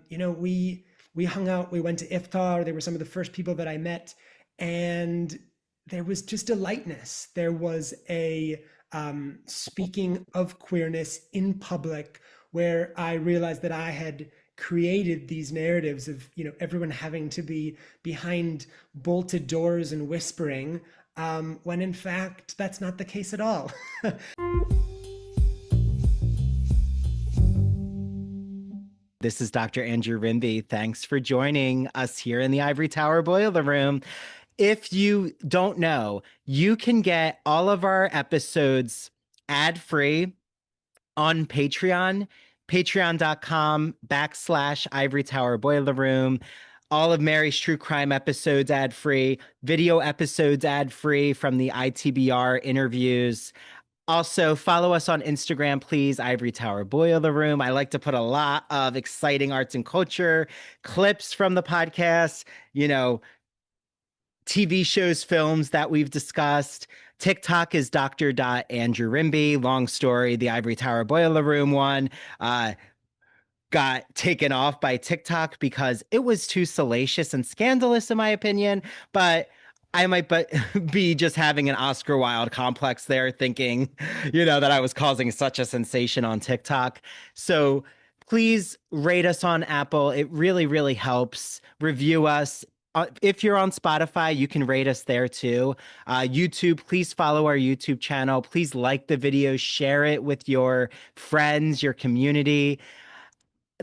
We hung out, we went to iftar. They were some of the first people that I met, and there was just a lightness. There was a speaking of queerness in public where I realized that I had created these narratives of everyone having to be behind bolted doors and whispering, when in fact that's not the case at all. This is Dr. Andrew Rimby. Thanks for joining us here in the Ivory Tower Boiler Room. If you don't know, you can get all of our episodes ad-free on Patreon, patreon.com/Ivory Tower Boiler Room. All of Mary's true crime episodes ad-free, video episodes ad-free from the ITBR interviews. Also, follow us on Instagram, please, Ivory Tower Boiler Room. I like to put a lot of exciting arts and culture clips from the podcast, TV shows, films that we've discussed. TikTok is Dr. Andrew Rimby. Long story, the Ivory Tower Boiler Room one got taken off by TikTok because it was too salacious and scandalous, in my opinion. But I might be just having an Oscar Wilde complex there, thinking, that I was causing such a sensation on TikTok. So please rate us on Apple. It really, really helps. Review us. If you're on Spotify, you can rate us there too. YouTube, please follow our YouTube channel. Please like the video, share it with your friends, your community.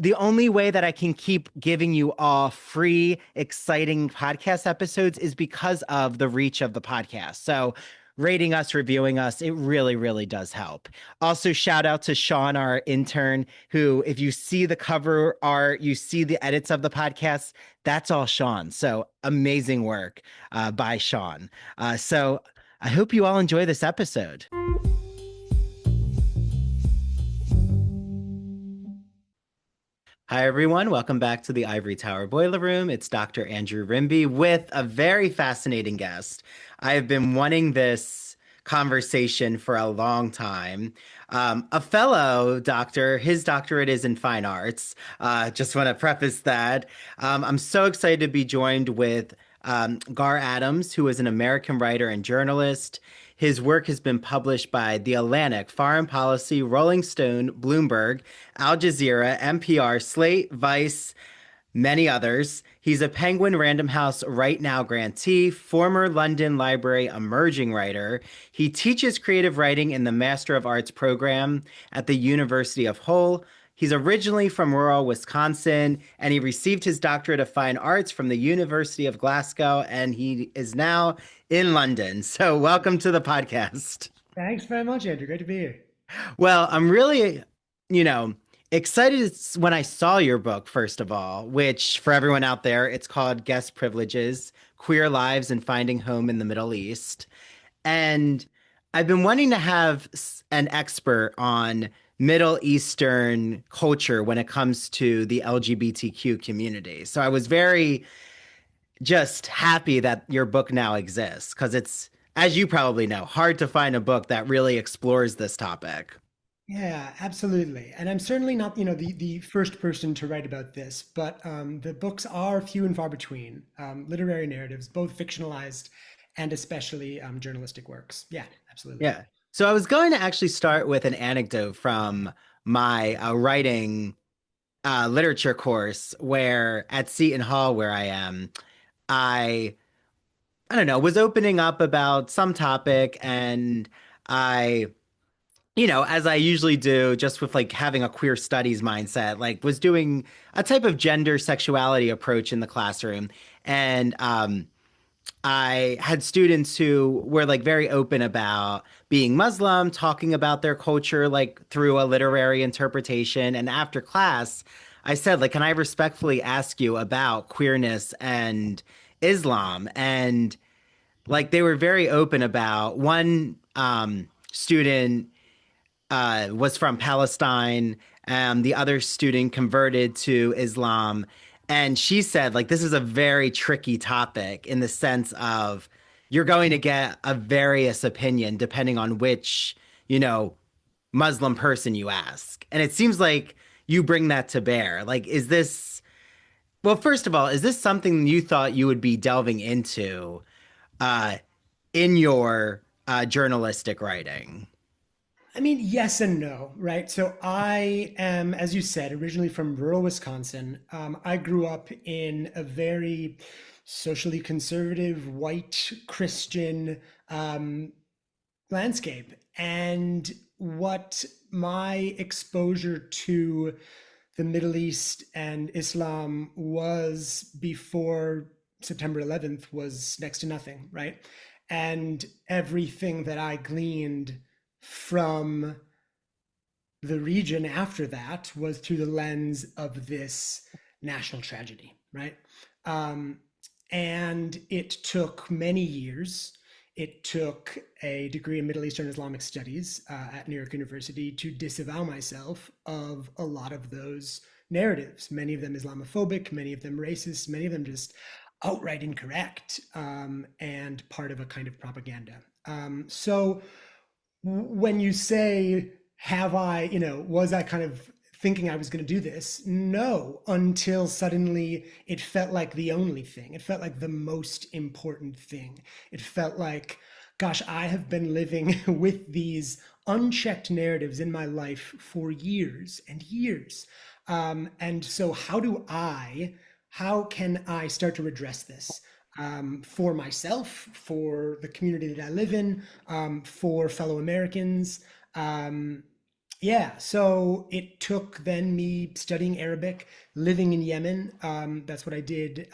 The only way that I can keep giving you all free, exciting podcast episodes is because of the reach of the podcast. So rating us, reviewing us, it really, really does help. Also, shout out to Sean, our intern, who, if you see the cover art, you see the edits of the podcast, that's all Sean. So amazing work by Sean. So I hope you all enjoy this episode. Hi, everyone. Welcome back to the Ivory Tower Boiler Room. It's Dr. Andrew Rimby with a very fascinating guest. I have been wanting this conversation for a long time. A fellow doctor, his doctorate is in fine arts. Just want to preface that. I'm so excited to be joined with Gaar Adams, who is an American writer and journalist. His work has been published by The Atlantic, Foreign Policy, Rolling Stone, Bloomberg, Al Jazeera, NPR, Slate, Vice, many others. He's a Penguin Random House Right Now grantee, former London Library emerging writer. He teaches creative writing in the Master of Arts program at the University of Hull. He's originally from rural Wisconsin, and he received his doctorate of fine arts from the University of Glasgow, and he is now in London. So welcome to the podcast. Thanks very much, Andrew. Great to be here. Well, I'm really, excited when I saw your book, first of all, which for everyone out there, it's called Guest Privileges, Queer Lives and Finding Home in the Middle East. And I've been wanting to have an expert on Middle Eastern culture when it comes to the LGBTQ community. So I was very just happy that your book now exists, because it's, as you probably know, hard to find a book that really explores this topic. Yeah, absolutely. And I'm certainly not, the first person to write about this, but the books are few and far between. Literary narratives, both fictionalized and especially journalistic works. Yeah, absolutely. Yeah. So I was going to actually start with an anecdote from my writing literature course, where at Seton Hall, where I am, I I don't know, was opening up about some topic, and I, as I usually do, just with like having a queer studies mindset, like was doing a type of gender sexuality approach in the classroom. And I had students who were like very open about being Muslim, talking about their culture like through a literary interpretation. And after class, I said, like, can I respectfully ask you about queerness and Islam? And like they were very open about one student was from Palestine. The other student converted to Islam. And she said, like, this is a very tricky topic in the sense of you're going to get a various opinion depending on which, Muslim person you ask. And it seems like you bring that to bear. Like, is this Well, first of all, is this something you thought you would be delving into uh, in your journalistic writing? I mean, yes and no, right? So I am, as you said, originally from rural Wisconsin. I grew up in a very socially conservative, white Christian um, landscape. And what my exposure to the Middle East and Islam was before September 11th was next to nothing, right? And everything that I gleaned from the region after that was through the lens of this national tragedy, right? Um, and it took many years. It took a degree in Middle Eastern Islamic Studies at New York University to disavow myself of a lot of those narratives, many of them Islamophobic, many of them racist, many of them just outright incorrect and part of a kind of propaganda. So when you say, have I, was I kind of thinking I was going to do this? No, until suddenly it felt like the only thing. It felt like the most important thing. It felt like, gosh, I have been living with these unchecked narratives in my life for years and years. And so, how can I start to redress this? For myself, for the community that I live in, for fellow Americans. Um, yeah, so it took then me studying Arabic, living in Yemen. That's what I did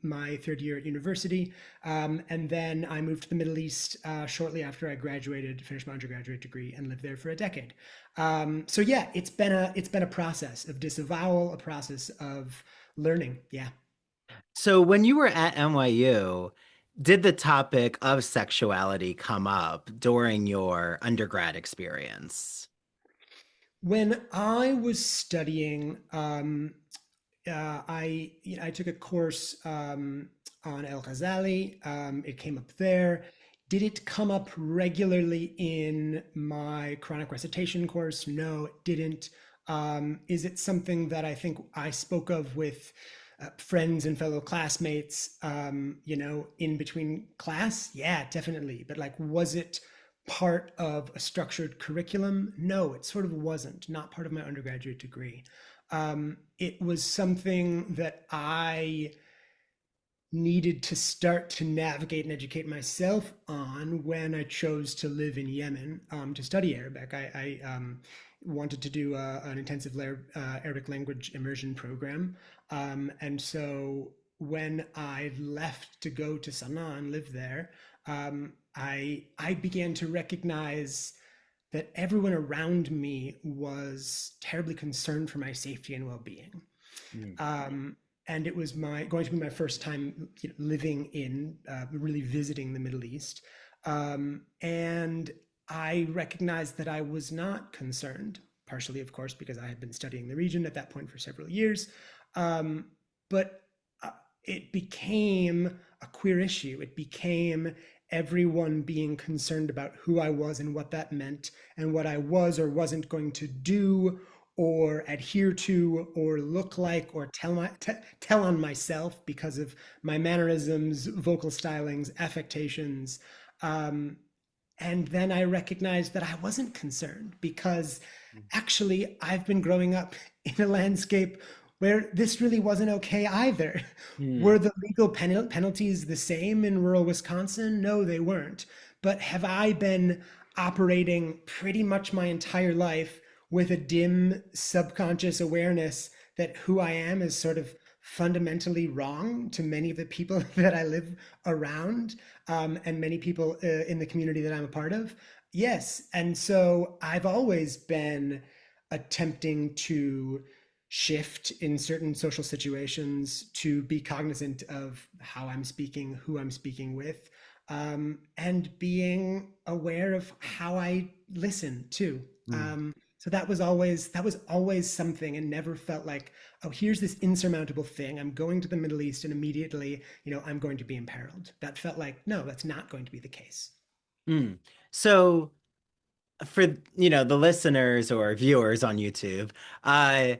my third year at university. And then I moved to the Middle East shortly after I graduated, finished my undergraduate degree, and lived there for a decade. So yeah, it's been a process of disavowal, a process of learning. Yeah. So when you were at NYU, did the topic of sexuality come up during your undergrad experience? When I was studying, I took a course on El Ghazali. It came up there. Did it come up regularly in my chronic recitation course? No, it didn't. Is it something that I think I spoke of with friends and fellow classmates, in between class? Yeah, definitely. But like, was it part of a structured curriculum? No, it sort of wasn't, not part of my undergraduate degree. It was something that I needed to start to navigate and educate myself on when I chose to live in Yemen to study Arabic. I wanted to do an intensive Arabic language immersion program. And so when I left to go to Sana'a and live there, I began to recognize that everyone around me was terribly concerned for my safety and well-being. Mm. Um, and it was going to be my first time living in, really visiting the Middle East. And I recognized that I was not concerned, partially, of course, because I had been studying the region at that point for several years. Um, but it became a queer issue. It became everyone being concerned about who I was and what that meant, and what I was or wasn't going to do or adhere to or look like or tell on myself because of my mannerisms, vocal stylings, affectations. Um, and then I recognized that I wasn't concerned because actually I've been growing up in a landscape where this really wasn't okay either. Mm. Were the legal penalties the same in rural Wisconsin? No, they weren't. But have I been operating pretty much my entire life with a dim subconscious awareness that who I am is sort of fundamentally wrong to many of the people that I live around, and many people in the community that I'm a part of? Yes. And so I've always been attempting to shift in certain social situations to be cognizant of how I'm speaking, who I'm speaking with, and being aware of how I listen too. Mm. So that was always something, and never felt like, oh, here's this insurmountable thing. I'm going to the Middle East, and immediately, I'm going to be imperiled. That felt like, no, that's not going to be the case. Mm. So for the listeners or viewers on YouTube, uh,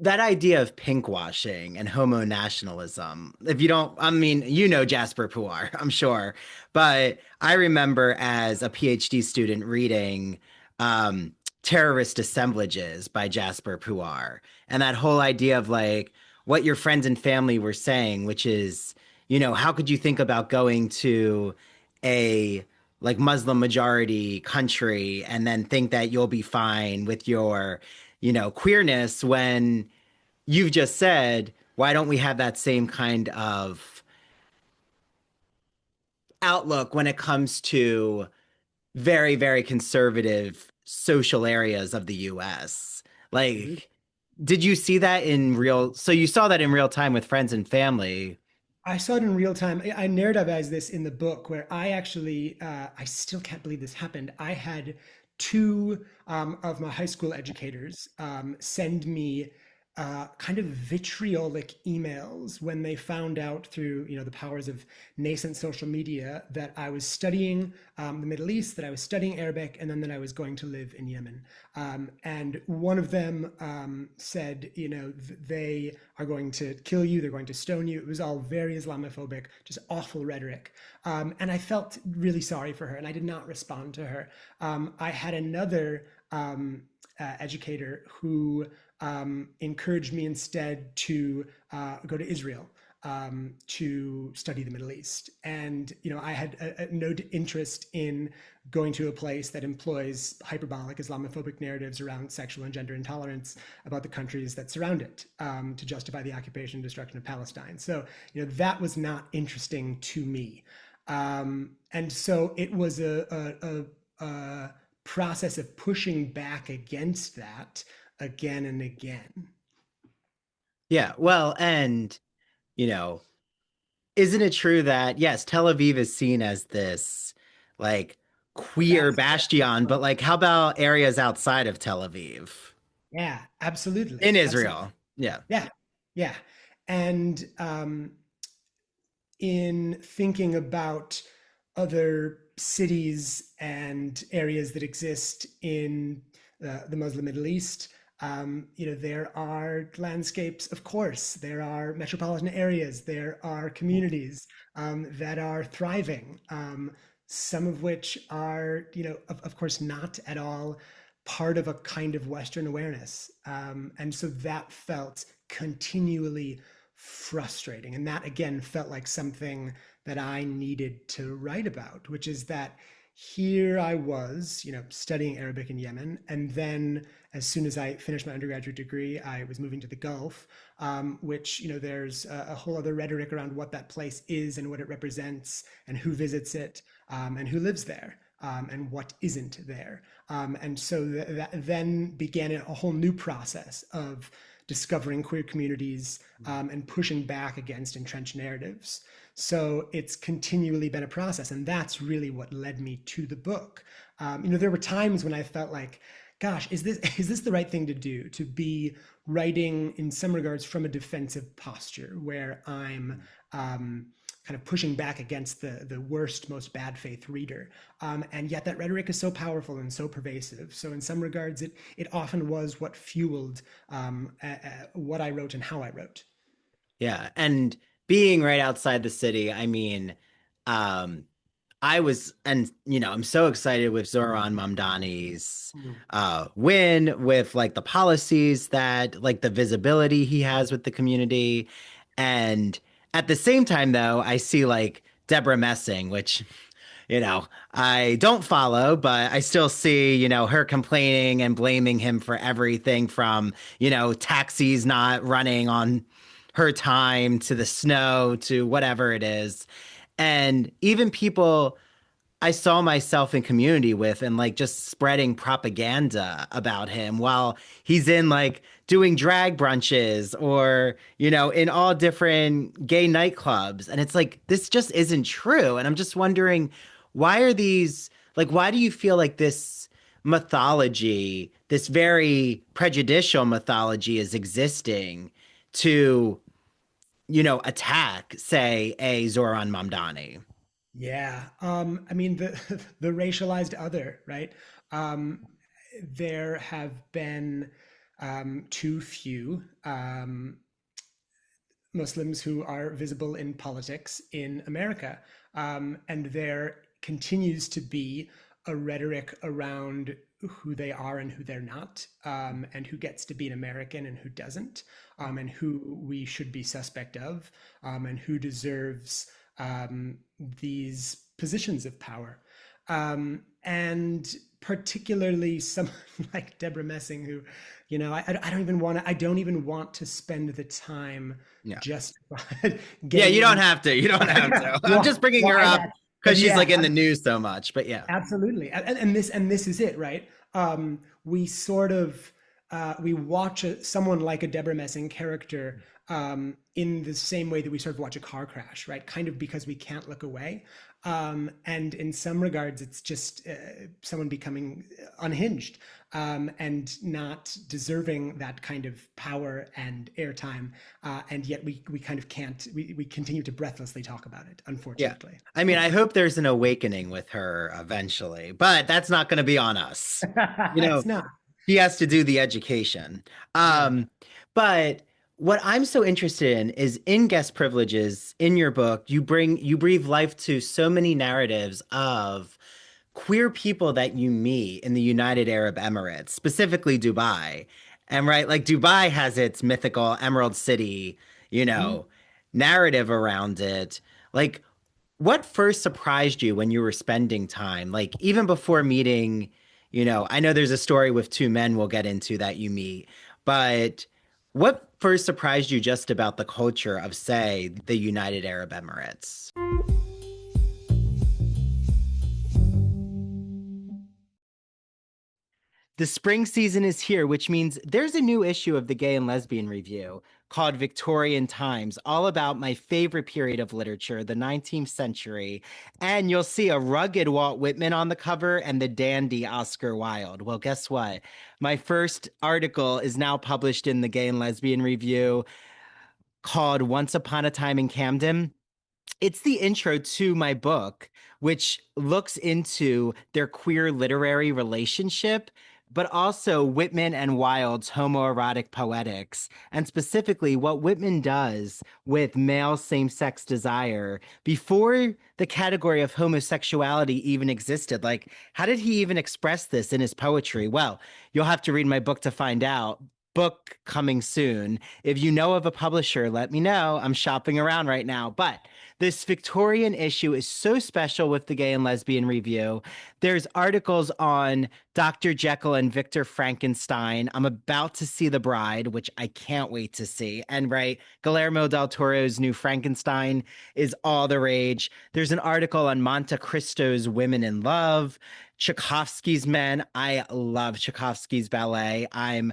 that idea of pinkwashing and homo nationalism, if you don't, I mean, you know Jasper Puar, I'm sure, but I remember as a PhD student reading um, Terrorist Assemblages by Jasper Puar, and that whole idea of like what your friends and family were saying, which is, how could you think about going to a like Muslim majority country and then think that you'll be fine with your queerness when you've just said, why don't we have that same kind of outlook when it comes to very, very conservative social areas of the US? Mhm. Like, did you see that in real? So you saw that in real time with friends and family. I saw it in real time. I narrativize this in the book where I actually, I still can't believe this happened. I had two of my high school educators send me kind of vitriolic emails when they found out through, the powers of nascent social media that I was studying the Middle East, that I was studying Arabic, and then that I was going to live in Yemen. And one of them said, they are going to kill you, they're going to stone you. It was all very Islamophobic, just awful rhetoric. And I felt really sorry for her, and I did not respond to her. I had another educator who encouraged me instead to go to Israel to study the Middle East. And I had no interest in going to a place that employs hyperbolic Islamophobic narratives around sexual and gender intolerance about the countries that surround it to justify the occupation and destruction of Palestine. So that was not interesting to me. And so it was a process of pushing back against that again and again. Yeah, well, and you know, isn't it true that yes, Tel Aviv is seen as this like The queer bastion. bastion, but like how about areas outside of Tel Aviv Yeah, absolutely. in Absolutely. Israel? Yeah. Yeah. Yeah. And in thinking about other cities and areas that exist in the Muslim Middle East, there are landscapes, of course, there are metropolitan areas, there are communities that are thriving, some of which are, of course, not at all part of a kind of Western awareness. And so that felt continually frustrating. And that again felt like something that I needed to write about, which is that here I was, studying Arabic in Yemen. And then as soon as I finished my undergraduate degree, I was moving to the Gulf, which, there's a whole other rhetoric around what that place is and what it represents and who visits it and who lives there. And what isn't there. And so that then began a whole new process of discovering queer communities and pushing back against entrenched narratives. So it's continually been a process, and that's really what led me to the book. There were times when I felt like, gosh, is this the right thing to do? To be writing in some regards from a defensive posture, where I'm kind of pushing back against the worst, most bad faith reader, and yet that rhetoric is so powerful and so pervasive. So in some regards, it often was what fueled what I wrote and how I wrote. Yeah. And being right outside the city, I mean, um, I was, and I'm so excited with Zoran Mamdani's Mm. win, with like the policies that, like the visibility he has with the community. And at the same time, though, I see like Deborah Messing, which I don't follow, but I still see, her complaining and blaming him for everything from, taxis not running on her time to the snow to whatever it is. And even people I saw myself in community with and like just spreading propaganda about him while he's in like doing drag brunches or, in all different gay nightclubs. And it's like, this just isn't true. And I'm just wondering, why do you feel like this mythology, this very prejudicial mythology is existing to, attack, say, a Zoran Mamdani? Yeah. I mean, the the racialized other, right? Um, there have been too few Muslims who are visible in politics in America. And there continues to be a rhetoric around who they are and who they're not, and who gets to be an American and who doesn't, and who we should be suspect of, and who deserves these positions of power. And particularly someone like Deborah Messing, who, I don't even want to, I don't even want to spend the time Yeah. just Yeah, getting you don't in have to. You don't have to. I'm why, just bringing her why up that. because she's Yeah, like in the news so much. But yeah. absolutely. And this is it, right? We sort of we watch someone like a Deborah Messing character in the same way that we sort of watch a car crash, right? Kind of because we can't look away. And in some regards, it's just someone becoming unhinged, and not deserving that kind of power and airtime. And yet we kind of can't, we continue to breathlessly talk about it, Yeah. unfortunately. I mean, I hope there's an awakening with her eventually, but that's not going to be on us. You know, It's not. he has to do the education. Yeah. But what I'm so interested in is in guest privileges in your book, you breathe life to so many narratives of queer people that you meet in the United Arab Emirates, specifically Dubai. And right, like Dubai has its mythical Emerald City, you Mhm. know, narrative around it. Like, what first surprised you when you were spending time? Like, even before meeting, I know there's a story with two men we'll get into that you meet, but what first surprised you just about the culture of, say, the United Arab Emirates? The spring season is here, which means there's a new issue of the Gay and Lesbian Review called Victorian Times, all about my favorite period of literature, the 19th century. And you'll see a rugged Walt Whitman on the cover and the dandy Oscar Wilde. Well, guess what? My first article is now published in the Gay and Lesbian Review called Once Upon a Time in Camden. It's the intro to my book, which looks into their queer literary relationship, but also Whitman and Wilde's homoerotic poetics, and specifically what Whitman does with male same sex desire before the category of homosexuality even existed. Like, how did he even express this in his poetry? Well, you'll have to read my book to find out. Book coming soon. If you know of a publisher, let me know. I'm shopping around right now. But this Victorian issue is so special with the Gay and Lesbian Review. There's articles on Dr. Jekyll and Victor Frankenstein. I'm about to see The Bride, which I can't wait to see. And right, Guillermo del Toro's new Frankenstein is all the rage. There's an article on Monte Cristo's Women in Love, Tchaikovsky's Men. I love Tchaikovsky's ballet. I'm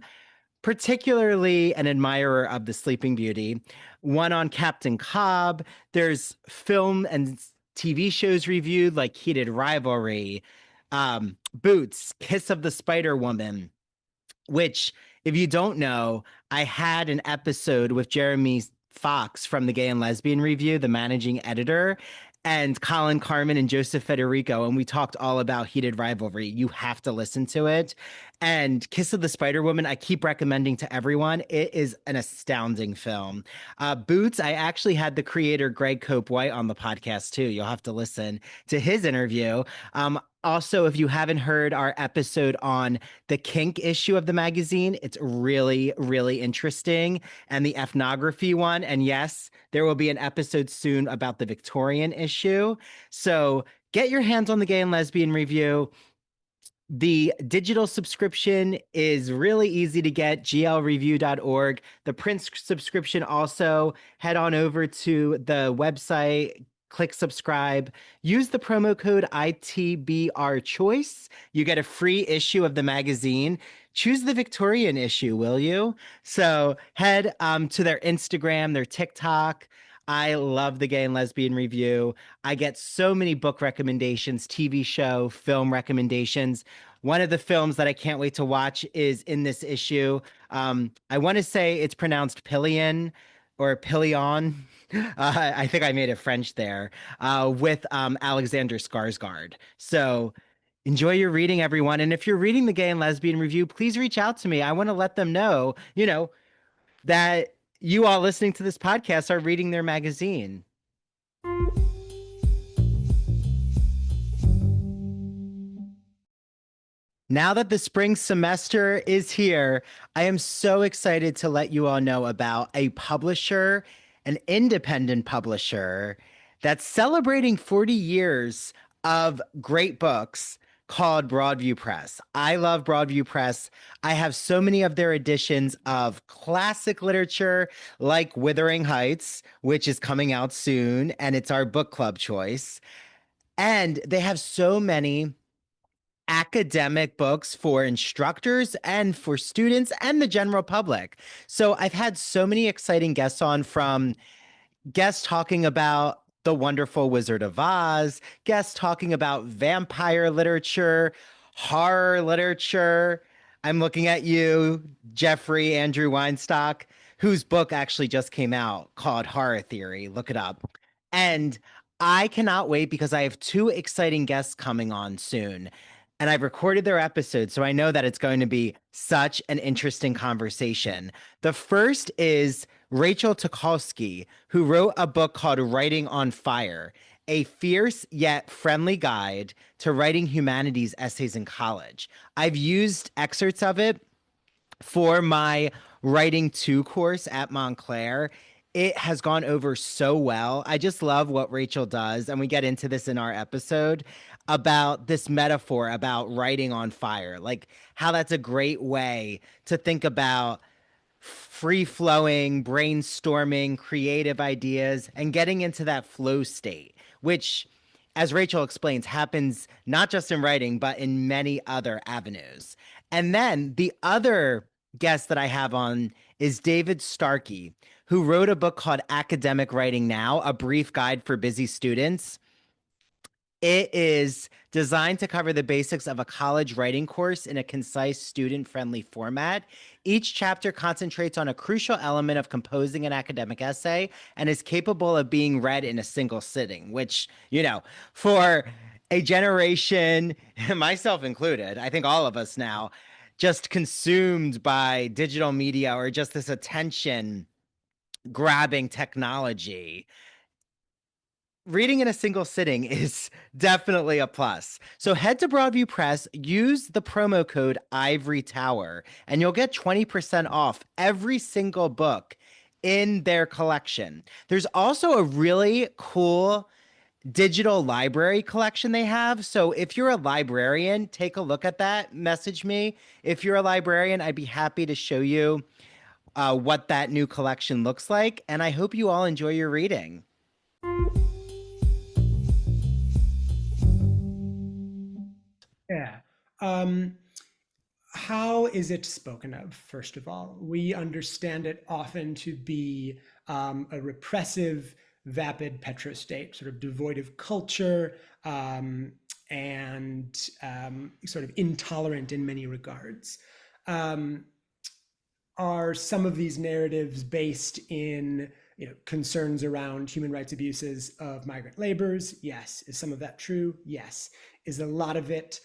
particularly an admirer of the Sleeping Beauty, one on Captain Cobb. There's film and TV shows reviewed like Heated Rivalry, Boots, Kiss of the Spider Woman, which, if you don't know, I had an episode with Jeremy Fox from the Gay and Lesbian Review, the managing editor, and Colin Carmen and Joseph Federico, and we talked all about Heated Rivalry. You have to listen to it. And Kiss of the Spider Woman, I keep recommending to everyone. It is an astounding film. Boots, I actually had the creator Greg Cope White on the podcast too. You'll have to listen to his interview. Also, if you haven't heard our episode on the kink issue of the magazine, it's really, really interesting. And the ethnography one. And yes, there will be an episode soon about the Victorian issue. So get your hands on the Gay and Lesbian Review. The digital subscription is really easy to get, glreview.org. The print subscription also, head on over to the website, click subscribe, use the promo code ITBR choice. You get a free issue of the magazine. Choose the Victorian issue, will you? So head to their Instagram, their TikTok. I love the Gay and Lesbian Review. I get so many book recommendations, TV show, film recommendations. One of the films that I can't wait to watch is in this issue. I want to say it's pronounced Pillion or Pillion. I think I made it French there with Alexander Skarsgård. So Enjoy your reading, everyone. And if you're reading the Gay and Lesbian Review, please reach out to me. I want to let them know, that you all listening to this podcast are reading their magazine. Now that the spring semester is here, I am so excited to let you all know about a publisher, an independent publisher that's celebrating 40 years of great books called Broadview Press. I love Broadview Press. I have so many of their editions of classic literature like Wuthering Heights, which is coming out soon, and it's our book club choice. And they have so many academic books for instructors and for students and the general public. So I've had so many exciting guests on, from guests talking about The Wonderful Wizard of Oz, guests talking about vampire literature, horror literature. I'm looking at you, Jeffrey Andrew Weinstock, whose book actually just came out called Horror Theory. Look it up. And I cannot wait because I have two exciting guests coming on soon. And I've recorded their episode, so I know that it's going to be such an interesting conversation. The first is Rachel Tukolsky, who wrote a book called Writing on Fire, a fierce yet friendly guide to writing humanities essays in college. I've used excerpts of it for my Writing 2 course at Montclair. It has gone over so well. I just love what Rachel does. And we get into this in our episode about this metaphor about writing on fire, like how that's a great way to think about free flowing, brainstorming, creative ideas, and getting into that flow state, which, as Rachel explains, happens not just in writing, but in many other avenues. And then the other guest that I have on is David Starkey, who wrote a book called Academic Writing Now, a brief guide for busy students. It is designed to cover the basics of a college writing course in a concise, student-friendly format. Each chapter concentrates on a crucial element of composing an academic essay and is capable of being read in a single sitting, which, for a generation, myself included, I think all of us now, just consumed by digital media or just this attention grabbing technology, reading in a single sitting is definitely a plus. So head to Broadview Press, use the promo code Ivory Tower, and you'll get 20% off every single book in their collection. There's also a really cool digital library collection they have. So if you're a librarian, take a look at that. Message me. If you're a librarian, I'd be happy to show you what that new collection looks like. And I hope you all enjoy your reading. Yeah. How is it spoken of, first of all? We understand it often to be a repressive, vapid petrostate, sort of devoid of culture, and sort of intolerant in many regards. Um, are some of these narratives based in concerns around human rights abuses of migrant laborers? Yes. Is some of that true? Yes. Is a lot of it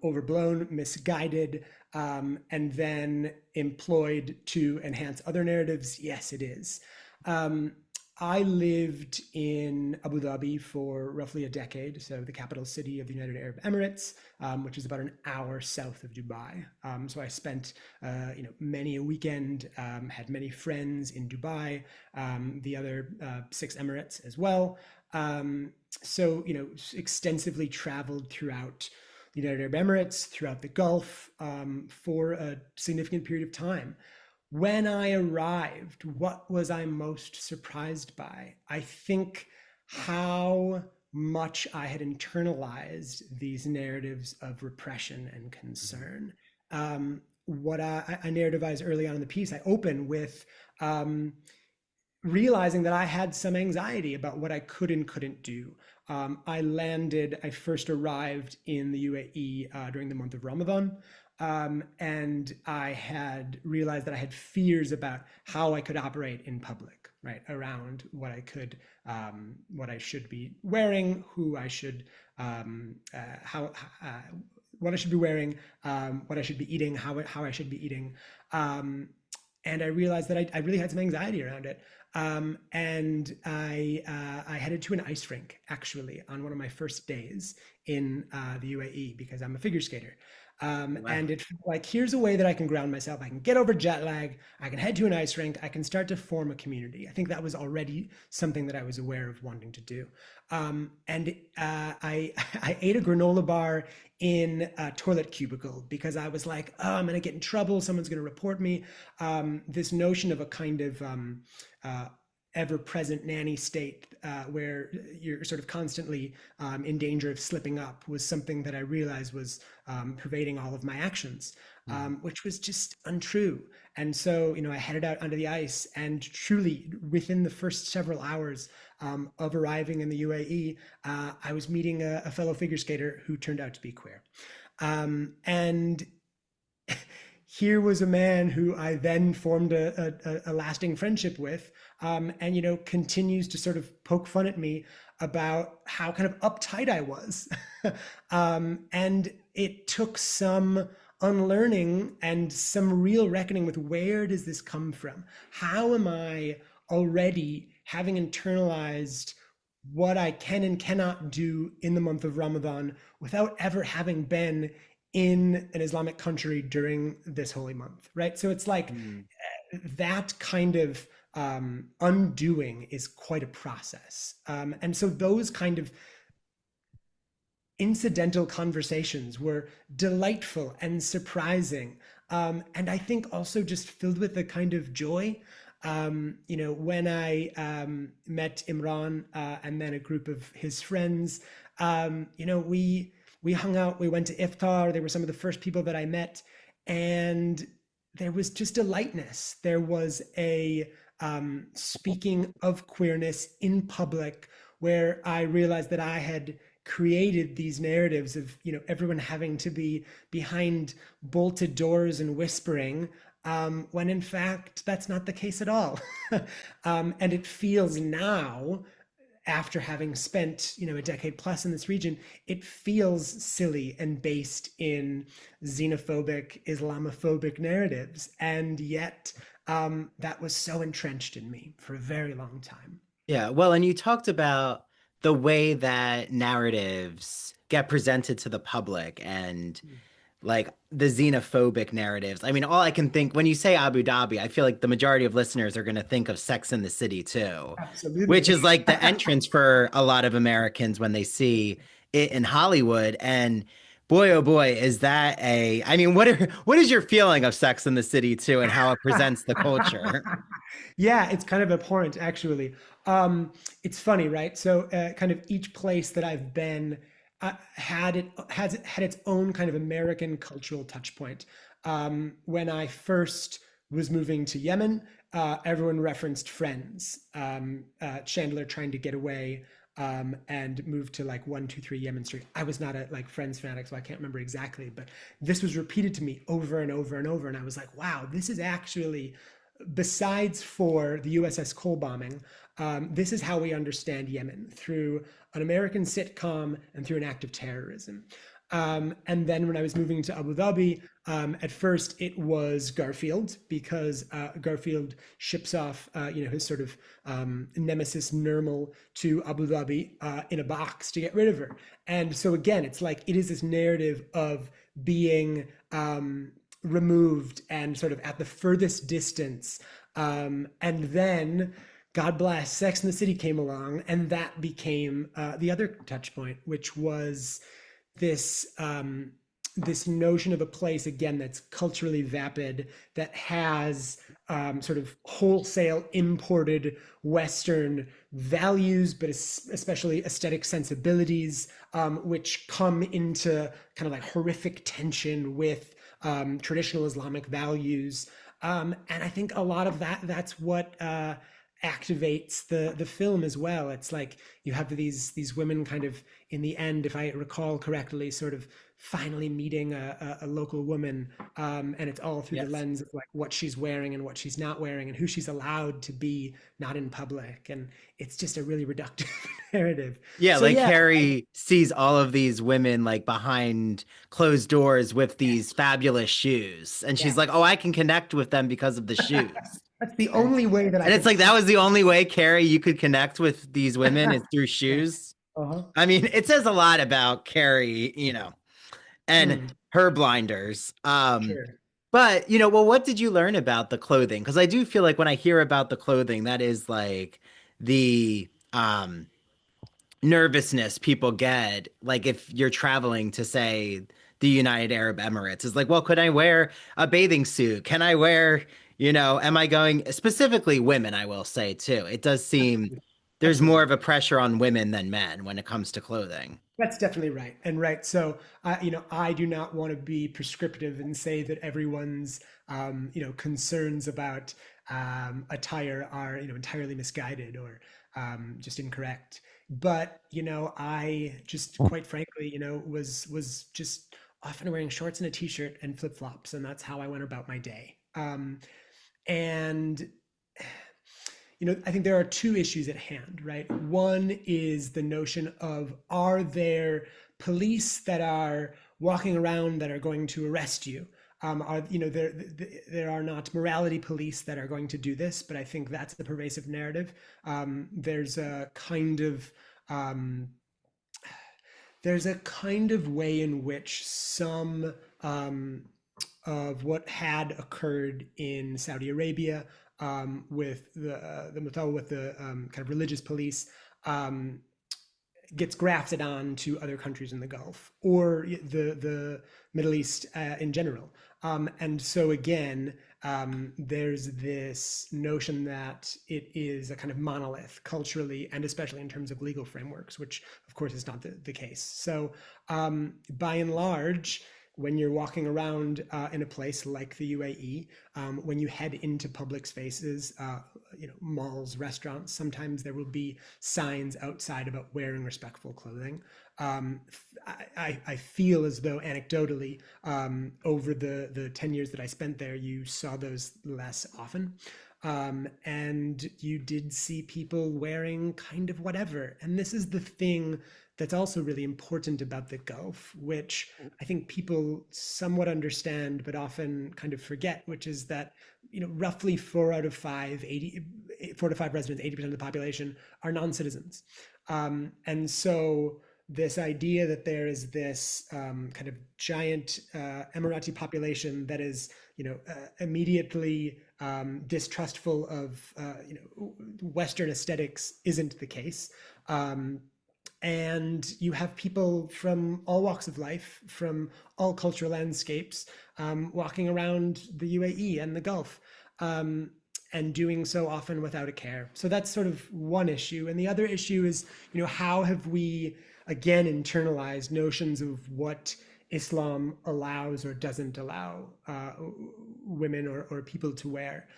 overblown, misguided, and then employed to enhance other narratives? Yes, it is. I lived in Abu Dhabi for roughly a decade, so the capital city of the United Arab Emirates, which is about an hour south of Dubai. So I spent, many a weekend, had many friends in Dubai, the other 6 Emirates as well. So, extensively traveled throughout the United Arab Emirates, throughout the Gulf, for a significant period of time. When I arrived, what was I most surprised by? I think how much I had internalized these narratives of repression and concern. What I narrativized early on in the piece, I open with realizing that I had some anxiety about what I could and couldn't do. I first arrived in the UAE during the month of Ramadan. And I had realized that I had fears about how I could operate in public, right, around what I should be wearing, who I should, how, what I should be wearing, what I should be eating, how I should be eating. Um, and I realized that I really had some anxiety around it. And I headed to an ice rink actually on one of my first days in the UAE because I'm a figure skater. Wow. And it felt like here's a way that I can ground myself. I can get over jet lag. I can head to an ice rink. I can start to form a community. I think that was already something that I was aware of wanting to do. And I ate a granola bar in a toilet cubicle because I was like, oh, I'm going to get in trouble. Someone's going to report me. This notion of a kind of uh, ever-present nanny state where you're sort of constantly in danger of slipping up was something that I realized was pervading all of my actions, Mm. which was just untrue. And so, I headed out onto the ice, and truly, within the first several hours of arriving in the UAE, I was meeting a fellow figure skater who turned out to be queer. And here was a man who I then formed a lasting friendship with, and continues to sort of poke fun at me about how kind of uptight I was, and it took some unlearning and some real reckoning with where does this come from? How am I already having internalized what I can and cannot do in the month of Ramadan without ever having been in an Islamic country during this holy month, right? So it's like Mm. that kind of undoing is quite a process. And so those kind of incidental conversations were delightful and surprising. And I think also just filled with a kind of joy. When I met Imran and then a group of his friends, we hung out, we went to iftar. They were some of the first people that I met, and there was just a lightness. There was a speaking of queerness in public where I realized that I had created these narratives of everyone having to be behind bolted doors and whispering, when in fact that's not the case at all. And it feels now, after having spent a decade plus in this region, it feels silly and based in xenophobic, Islamophobic narratives, and yet that was so entrenched in me for a very long time. Yeah, well, and you talked about the way that narratives get presented to the public and like the xenophobic narratives. I mean, all I can think when you say Abu Dhabi, I feel like the majority of listeners are going to think of Sex in the City too, which Absolutely. is like the entrance for a lot of Americans when they see it in Hollywood. And boy, oh boy, is that I mean, what is your feeling of Sex in the City too and how it presents the culture? Yeah, it's kind of abhorrent, actually. It's funny, right? So, kind of each place that I've been had its own kind of American cultural touch point. When I first was moving to Yemen, everyone referenced Friends. Chandler trying to get away and move to like 123 Yemen Street. I was not a like Friends fanatic, so I can't remember exactly, but this was repeated to me over and over and over, and I was like, wow, this is actually, besides for the USS Cole bombing, this is how we understand Yemen, through an American sitcom and through an act of terrorism. And then when I was moving to Abu Dhabi, at first it was Garfield, because Garfield ships off, his sort of nemesis Nirmal to Abu Dhabi in a box to get rid of her. And so again, it's like it is this narrative of being removed and sort of at the furthest distance. And then, God bless, Sex and the City came along, and that became the other touch point, which was this this notion of a place again that's culturally vapid, that has sort of wholesale imported Western values, but especially aesthetic sensibilities, which come into kind of like horrific tension with traditional Islamic values. And I think a lot of that's what activates the film as well. It's like you have these women kind of in the end, if I recall correctly, sort of finally meeting a local woman, and it's all through the Yes. lens of like what she's wearing and what she's not wearing and who she's allowed to be not in public, and it's just a really reductive narrative. Yeah, So like yeah, Carrie sees all of these women like behind closed doors with these fabulous shoes. And she's yeah. like, oh, I can connect with them because of the shoes. That's the And only way that I and it's could like that was possibly. the only way, Carrie, you could connect with these women is through Yeah. shoes. Uh-huh. I mean, it says a lot about Carrie, and Mm, her blinders. sure. But well, what did you learn about the clothing? Because I do feel like when I hear about the clothing, that is like the nervousness people get, like if you're traveling to say the United Arab Emirates, is like, well, could I wear a bathing suit? Can I wear, am I going specifically women, I will say too. It does seem there's more Absolutely. of a pressure on women than men when it comes to clothing. That's definitely right. And right. So, I do not want to be prescriptive and say that everyone's, concerns about attire are, entirely misguided or just incorrect. But, I just quite frankly, was just often wearing shorts and a t-shirt and flip-flops, and that's how I went about my day. And I think there are two issues at hand, right? One is the notion of, are there police that are walking around that are going to arrest you? There are not morality police that are going to do this, but I think that's the pervasive narrative. There's a kind of um, way in which some of what had occurred in Saudi Arabia, with the Mutawwa, with the kind of religious police, um, gets grafted on to other countries in the Gulf or the Middle East in general. And so again, there's this notion that it is a kind of monolith culturally and especially in terms of legal frameworks, which of course is not the case. So by and large, when you're walking around in a place like the UAE, when you head into public spaces, malls, restaurants, sometimes there will be signs outside about wearing respectful clothing. I feel as though anecdotally, over the 10 years that I spent there, you saw those less often. And you did see people wearing kind of whatever. And this is the thing that's also really important about the Gulf, which I think people somewhat understand, but often kind of forget, which is that, roughly 4 to 5 residents, 80% of the population are non-citizens. And so this idea that there is this kind of giant Emirati population that is, immediately distrustful of, Western aesthetics isn't the case. And you have people from all walks of life, from all cultural landscapes, walking around the UAE and the Gulf, and doing so often without a care. So that's sort of one issue. And the other issue is, how have we again internalized notions of what Islam allows or doesn't allow women or people to wear?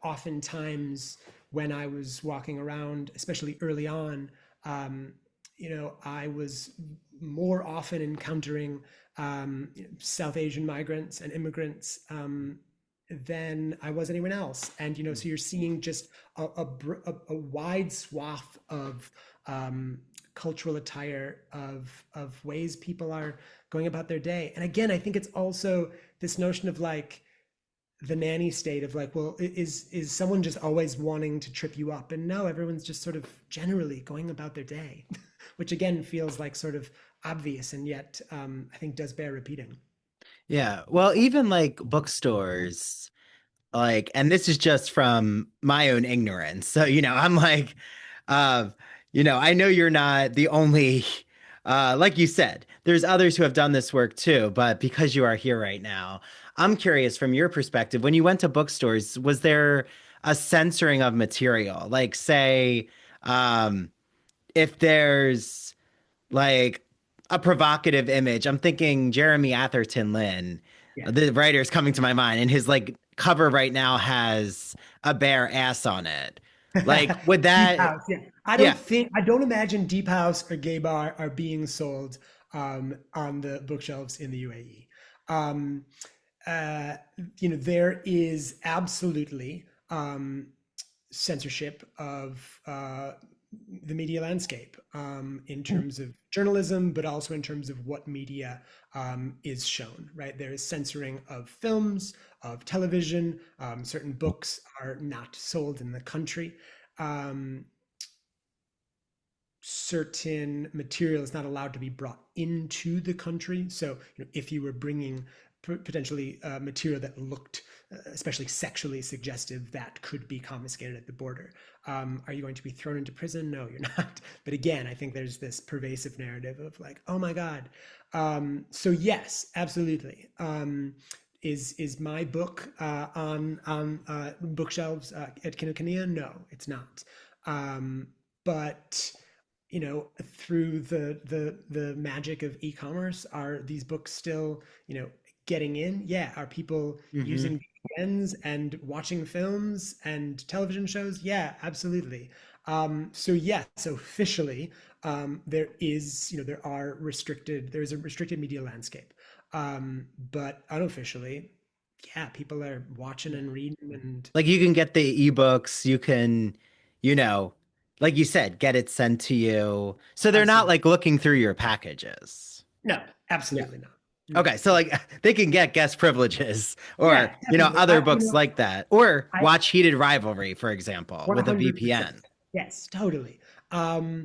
Oftentimes when I was walking around, especially early on, I was more often encountering South Asian migrants and immigrants than I was anyone else. And, so you're seeing just a wide swath of cultural attire, of ways people are going about their day. And again, I think it's also this notion of like, the nanny state of like, well, is someone just always wanting to trip you up? And no, everyone's just sort of generally going about their day, which again feels like sort of obvious and yet I think does bear repeating. Yeah. Well, even like bookstores, like, and this is just from my own ignorance. So, I'm like, uh, I know you're not the only, like you said, there's others who have done this work too, but because you are here right now, I'm curious from your perspective, when you went to bookstores, was there a censoring of material? Like, say, if there's like a provocative image. I'm thinking Jeremy Atherton Lynn, Yeah. the writer is coming to my mind, and his like cover right now has a bare ass on it. Like, would Deep that, House, yeah. yeah. I don't imagine Deep House or Gay Bar are being sold on the bookshelves in the UAE. Um, uh, there is absolutely censorship of the media landscape in terms of journalism, but also in terms of what media is shown, right? There is censoring of films, of television. Certain books are not sold in the country. Um, Certain material is not allowed to be brought into the country. So, if you were bringing potentially material that looked especially sexually suggestive, that could be confiscated at the border. Are you going to be thrown into prison? No, you're not. But again, I think there's this pervasive narrative of like, oh my God. So yes, absolutely. Is my book on bookshelves at Kinokuniya? No, it's not. But through the magic of e-commerce, are these books still getting in? Yeah. Are people Mhm. using VPNs and watching films and television shows? Yeah, absolutely. So yeah, so officially, there's a restricted media landscape. But unofficially, yeah, people are watching and reading and Like you can get the ebooks, you can, you know, like you said, get it sent to you. So they're not absolutely. like looking through your packages. No, Yeah. absolutely not. No, Okay, so no. like they can get guest privileges or, Yeah, definitely. other books like that. Or I watch Heated Rivalry, for example, with a 100%. VPN. Yes, totally. I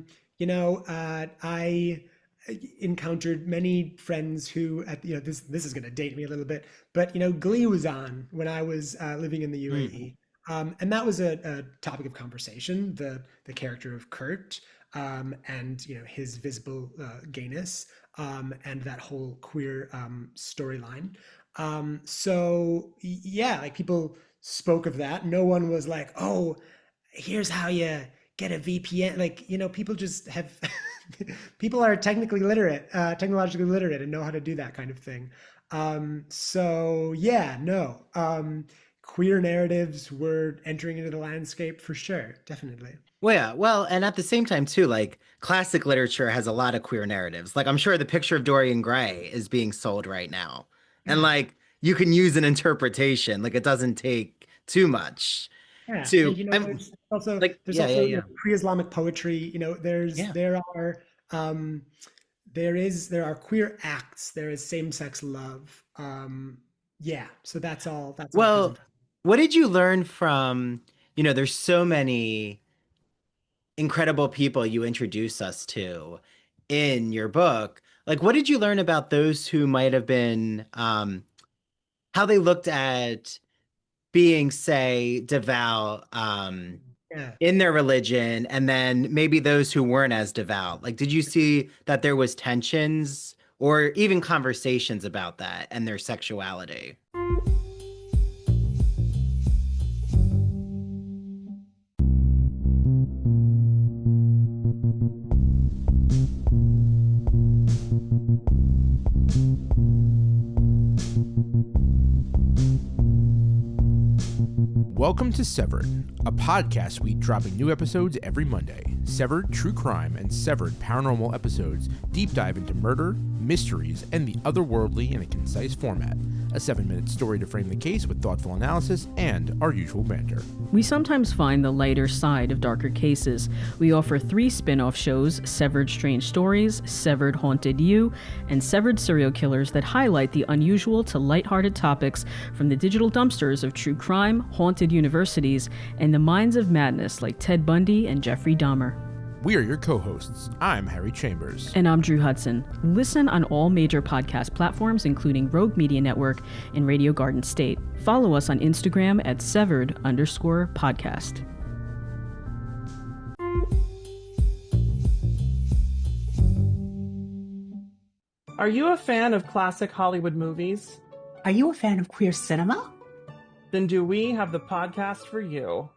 encountered many friends who, this is going to date me a little bit, but Glee was on when I was living in the Mm. UAE, and that was a topic of conversation. The character of Kurt, and his visible gayness, and that whole queer storyline. So yeah, like people spoke of that. No one was like, oh, here's how you get a VPN. Like, people just have, people are technically literate, technologically literate, and know how to do that kind of thing. So yeah, no. Queer narratives were entering into the landscape for sure, definitely. Well, yeah, well, and at the same time too, like classic literature has a lot of queer narratives. Like I'm sure the picture of Dorian Gray is being sold right now. And Yeah, like you can use an interpretation. Like it doesn't take too much yeah, and to I'm there's yeah, yeah, also yeah. pre-Islamic poetry. Yeah. Um, there are queer acts. There is same-sex love. Yeah, so that's all Well, present. what did you learn from, there's so many incredible people you introduce us to in your book. Like, what did you learn about those who might have been, how they looked at being, say, devout, Yeah. in their religion, and then maybe those who weren't as devout? Like, did you see that there was tensions or even conversations about that and their sexuality? Welcome to Severed, a podcast week dropping new episodes every Monday. Severed True Crime and Severed Paranormal episodes deep dive into murder, mysteries, and the otherworldly in a concise format. A 7-minute story to frame the case with thoughtful analysis and our usual banter. We sometimes find the lighter side of darker cases. We offer 3 spin-off shows, Severed Strange Stories, Severed Haunted You, and Severed Serial Killers that highlight the unusual to lighthearted topics from the digital dumpsters of true crime, haunted universities, and the minds of madness like Ted Bundy and Jeffrey Dahmer. We are your co-hosts. I'm Harry Chambers. And I'm Drew Hudson. Listen on all major podcast platforms, including Rogue Media Network and Radio Garden State. Follow us on Instagram at severed_podcast. Are you a fan of classic Hollywood movies? Are you a fan of queer cinema? Then do we have the podcast for you.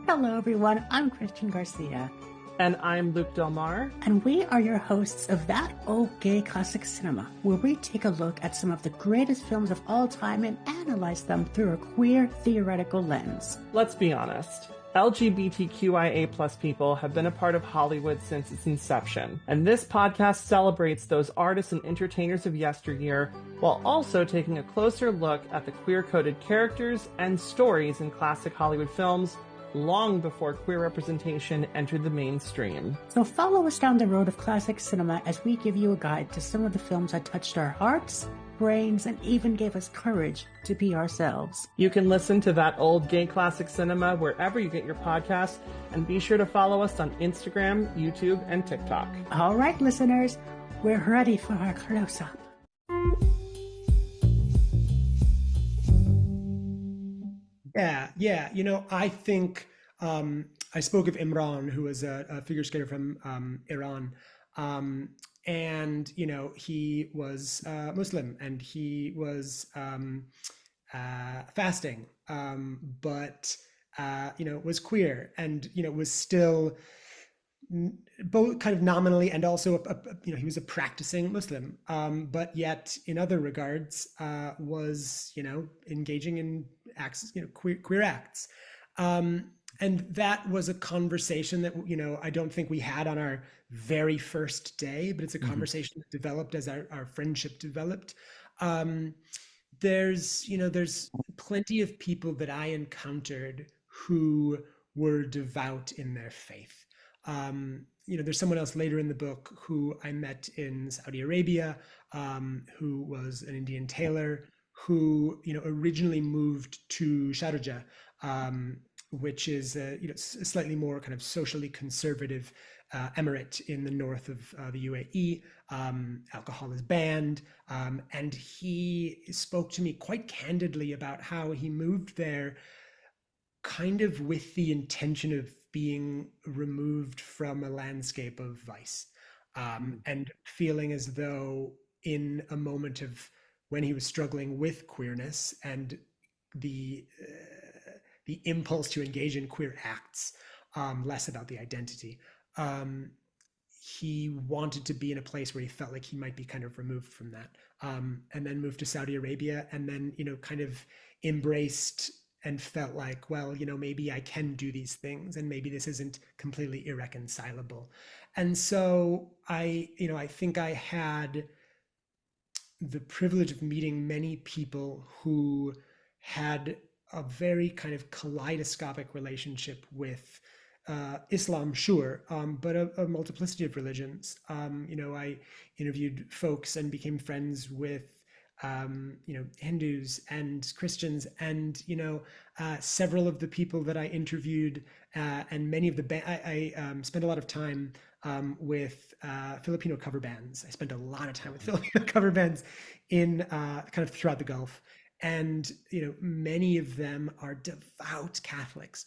Hello, everyone. I'm Christian Garcia. And I'm Luke Delmar. And we are your hosts of That Old Gay Classic Cinema, where we take a look at some of the greatest films of all time and analyze them through a queer theoretical lens. Let's be honest. LGBTQIA plus people have been a part of Hollywood since its inception, and this podcast celebrates those artists and entertainers of yesteryear while also taking a closer look at the queer-coded characters and stories in classic Hollywood films long before queer representation entered the mainstream. So follow us down the road of classic cinema as we give you a guide to some of the films that touched our hearts, brains, and even gave us courage to be ourselves. You can listen to That Old Gay Classic Cinema wherever you get your podcasts, and be sure to follow us on Instagram, YouTube, and TikTok. All right, listeners, we're ready for our close-up. Yeah. I think I spoke of Imran, who was a figure skater from Iran. And, he was Muslim and he was fasting, but, was queer and, was still both kind of nominally and also, he was a practicing Muslim, but yet in other regards was, engaging in acts, queer acts. And that was a conversation that, I don't think we had on our very first day, but it's a conversation that developed as our friendship developed. There's plenty of people that I encountered who were devout in their faith. There's someone else later in the book who I met in Saudi Arabia, who was an Indian tailor, who, originally moved to Sharjah, which is a slightly more kind of socially conservative emirate in the north of the UAE. Alcohol is banned, and he spoke to me quite candidly about how he moved there kind of with the intention of being removed from a landscape of vice, and feeling as though in a moment of when he was struggling with queerness and the impulse to engage in queer acts, less about the identity, he wanted to be in a place where he felt like he might be kind of removed from that, and then moved to Saudi Arabia, and then kind of embraced and felt like, well, maybe I can do these things and maybe this isn't completely irreconcilable. And so I think I had the privilege of meeting many people who had a very kind of kaleidoscopic relationship with Islam, sure, but a multiplicity of religions. I interviewed folks and became friends with Hindus and Christians, and several of the people that I interviewed, and many of the I spent a lot of time with Filipino cover bands. I spent a lot of time with Filipino cover bands in kind of throughout the Gulf, and many of them are devout Catholics,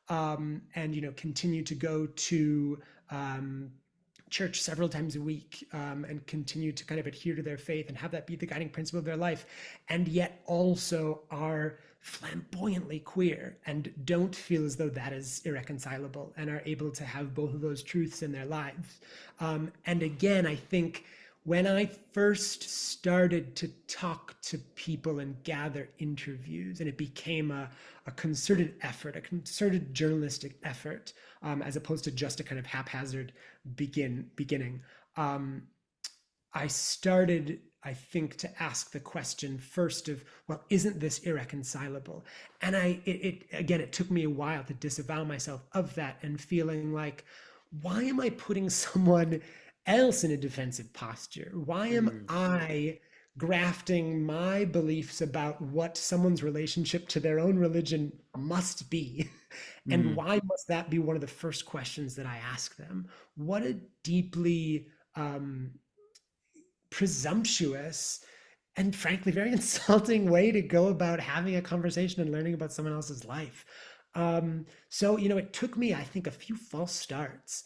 and continue to go to church several times a week, and continue to kind of adhere to their faith and have that be the guiding principle of their life, and yet also are flamboyantly queer and don't feel as though that is irreconcilable and are able to have both of those truths in their lives. And again, I think when I first started to talk to people and gather interviews, and it became a concerted effort, a concerted journalistic effort, as opposed to just a kind of haphazard beginning, I started, I think, to ask the question first of, well, isn't this irreconcilable? And it took me a while to disavow myself of that and feeling like, why am I putting someone else in a defensive posture? Why am I grafting my beliefs about what someone's relationship to their own religion must be? And why must that be one of the first questions that I ask them? What a deeply presumptuous and frankly very insulting way to go about having a conversation and learning about someone else's life. So it took me, I think, a few false starts,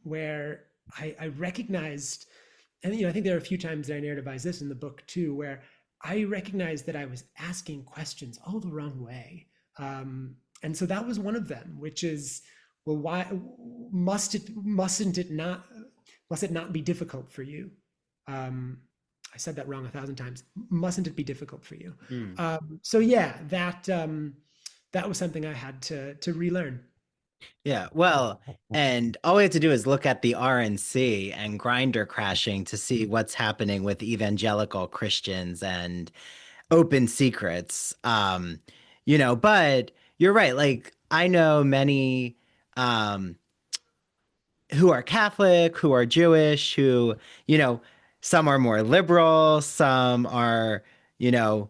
where I recognized, and I think there are a few times that I narrativize this in the book too, where I recognized that I was asking questions all the wrong way. And so that was one of them, which is, well, why must it not be difficult for you? I said that wrong 1,000 times. Mustn't it be difficult for you? Mm. So yeah, that was something I had to relearn. Yeah, well, and all we have to do is look at the RNC and Grinder crashing to see what's happening with evangelical Christians and open secrets. But you're right. Like I know many um who are Catholic, who are Jewish, who, you know, some are more liberal, some are, you know,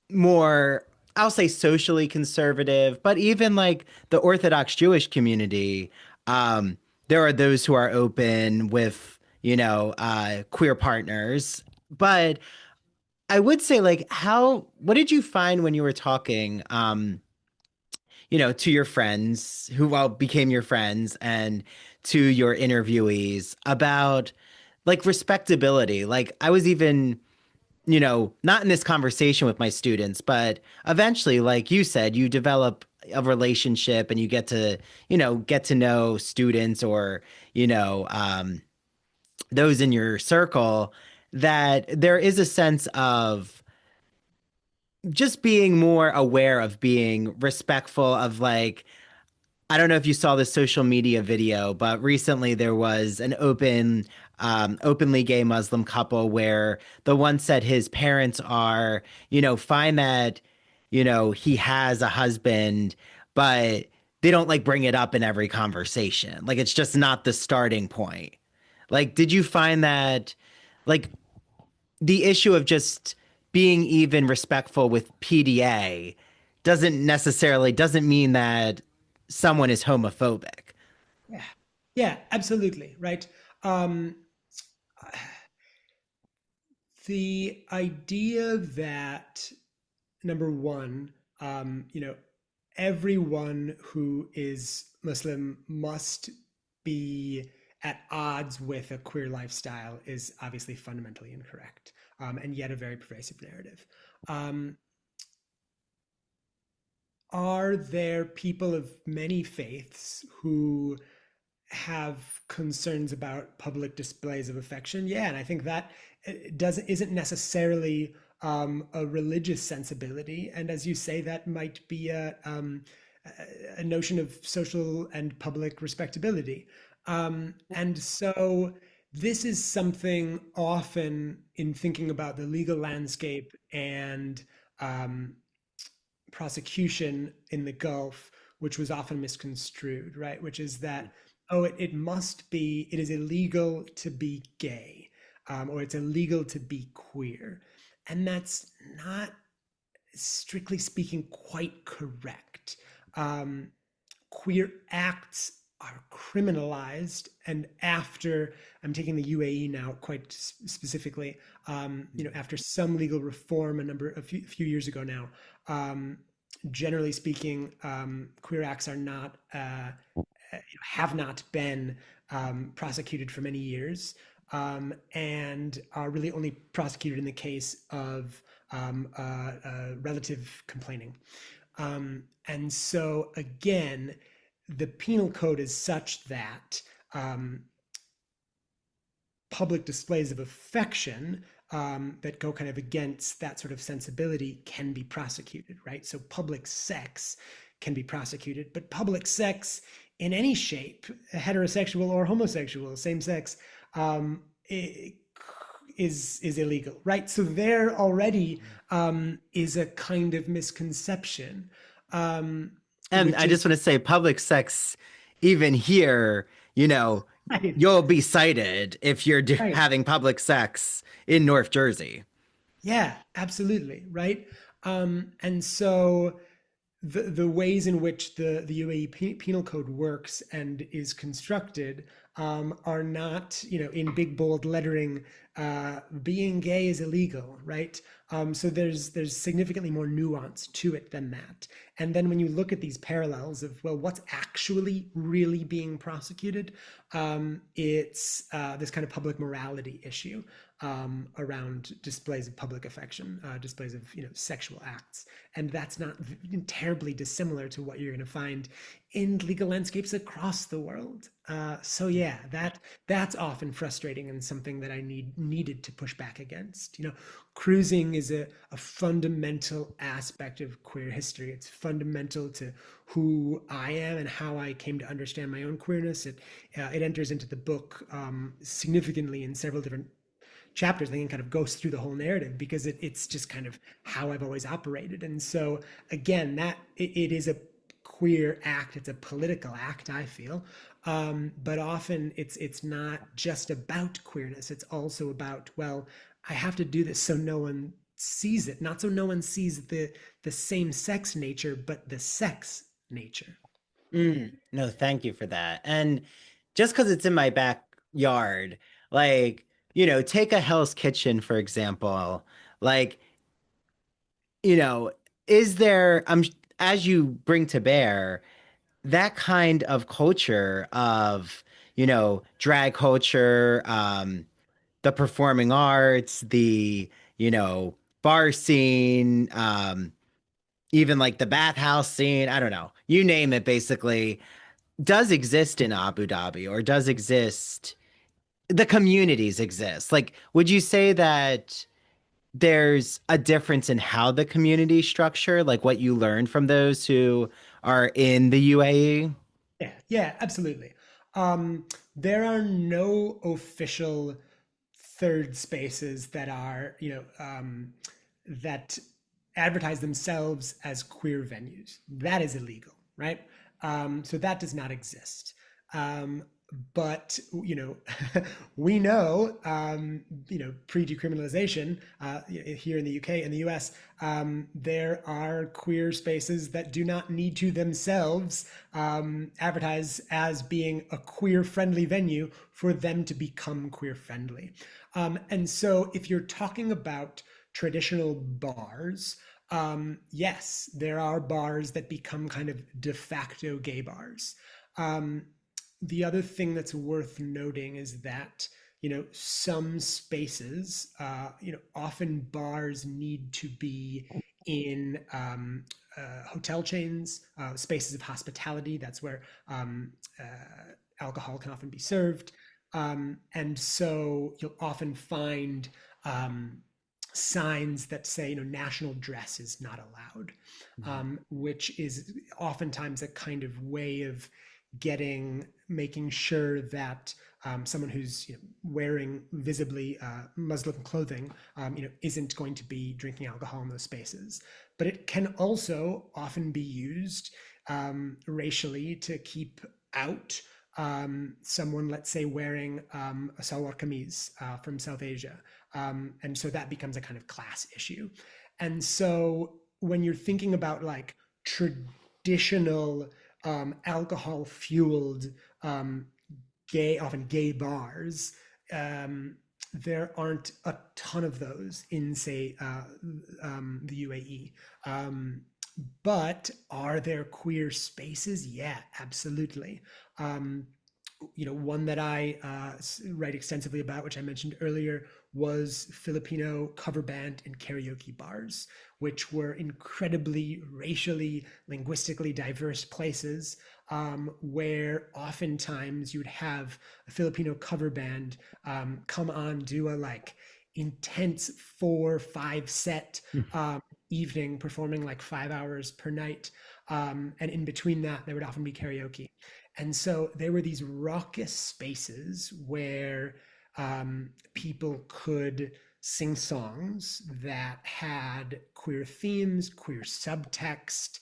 more, I'll say socially conservative, but even like the Orthodox Jewish community, um, there are those who are open with, queer partners. But I would say, like, what did you find when you were talking, to your friends who well became your friends and to your interviewees about like respectability? Like, I was even not in this conversation with my students, but eventually, like you said, you develop a relationship and you get to know students or, those in your circle, that there is a sense of just being more aware of being respectful of like, I don't know if you saw the social media video, but recently there was an openly gay Muslim couple where the one said his parents are, fine that, he has a husband, but they don't like bring it up in every conversation. Like it's just not the starting point. Like, did you find that, like, the issue of just being even respectful with PDA doesn't mean that someone is homophobic. Yeah, yeah, absolutely, right. Um, the idea that number one, everyone who is Muslim must be at odds with a queer lifestyle is obviously fundamentally incorrect, and yet a very pervasive narrative. Um, are there people of many faiths who have concerns about public displays of affection? Yeah, and I think that isn't necessarily a religious sensibility, and as you say, that might be a notion of social and public respectability. And so this is something often in thinking about the legal landscape and um, prosecution in the Gulf, which was often misconstrued, right? Which is that, oh, it is illegal to be gay, or it's illegal to be queer. And that's not, strictly speaking, quite correct. Queer acts are criminalized, and after, I'm taking the UAE now quite specifically, after some legal reform a few years ago now, generally speaking, queer acts are not have not been prosecuted for many years, and are really only prosecuted in the case of relative complaining. And so again, the penal code is such that public displays of affection that go kind of against that sort of sensibility can be prosecuted, right? So public sex can be prosecuted, but public sex in any shape, heterosexual or homosexual, same sex, is illegal, right? So there already is a kind of misconception. And I just want to say public sex, even here, Right. you'll be cited if you're Right. having public sex in North Jersey. Yeah, absolutely, right. And so the ways in which the UAE penal code works and is constructed are not, in big bold lettering, being gay is illegal, right? So there's significantly more nuance to it than that. And then when you look at these parallels of, well, what's actually really being prosecuted, it's this kind of public morality issue. around displays of public affection, displays of sexual acts, and that's not terribly dissimilar to what you're going to find in legal landscapes across the world. So yeah, that's often frustrating and something that I needed to push back against. Cruising is a fundamental aspect of queer history. It's fundamental to who I am and how I came to understand my own queerness. It enters into the book significantly in several different chapters. I think it kind of goes through the whole narrative because it's just kind of how I've always operated. And so again, that it is a queer act. It's a political act, I feel. But often it's not just about queerness. It's also about, well, I have to do this so no one sees it, not so no one sees the same sex nature, but the sex nature. No, thank you for that. And just because it's in my backyard, like, take a Hell's Kitchen, for example. Like, you know, is there, as you bring to bear that kind of culture of, drag culture, the performing arts, the, bar scene, even like the bathhouse scene, I don't know, you name it, basically, does exist in Abu Dhabi or does exist, the communities exist. Like, would you say that there's a difference in how the community structure, like what you learned from those who are in the UAE? Yeah, absolutely. There are no official third spaces that are, that advertise themselves as queer venues. That is illegal, right? So that does not exist. But we know, pre-decriminalization here in the UK and the US, there are queer spaces that do not need to themselves advertise as being a queer-friendly venue for them to become queer-friendly. And so, if you're talking about traditional bars, yes, there are bars that become kind of de facto gay bars. The other thing that's worth noting is that some spaces, often bars need to be in hotel chains, spaces of hospitality. That's where alcohol can often be served, and so you'll often find signs that say, national dress is not allowed, which is oftentimes a kind of way of making sure that someone who's wearing visibly Muslim clothing isn't going to be drinking alcohol in those spaces. But it can also often be used racially to keep out someone, let's say, wearing a salwar kameez from South Asia. And so that becomes a kind of class issue. And so when you're thinking about like traditional alcohol fueled often gay bars, there aren't a ton of those in, say, the UAE. But are there queer spaces? Yeah, absolutely. One that I write extensively about, which I mentioned earlier, was Filipino cover band and karaoke bars, which were incredibly racially, linguistically diverse places, where oftentimes you'd have a Filipino cover band come on, do a like intense 4-5 set evening, performing like 5 hours per night. And in between that, there would often be karaoke. And so there were these raucous spaces where people could sing songs that had queer themes, queer subtext,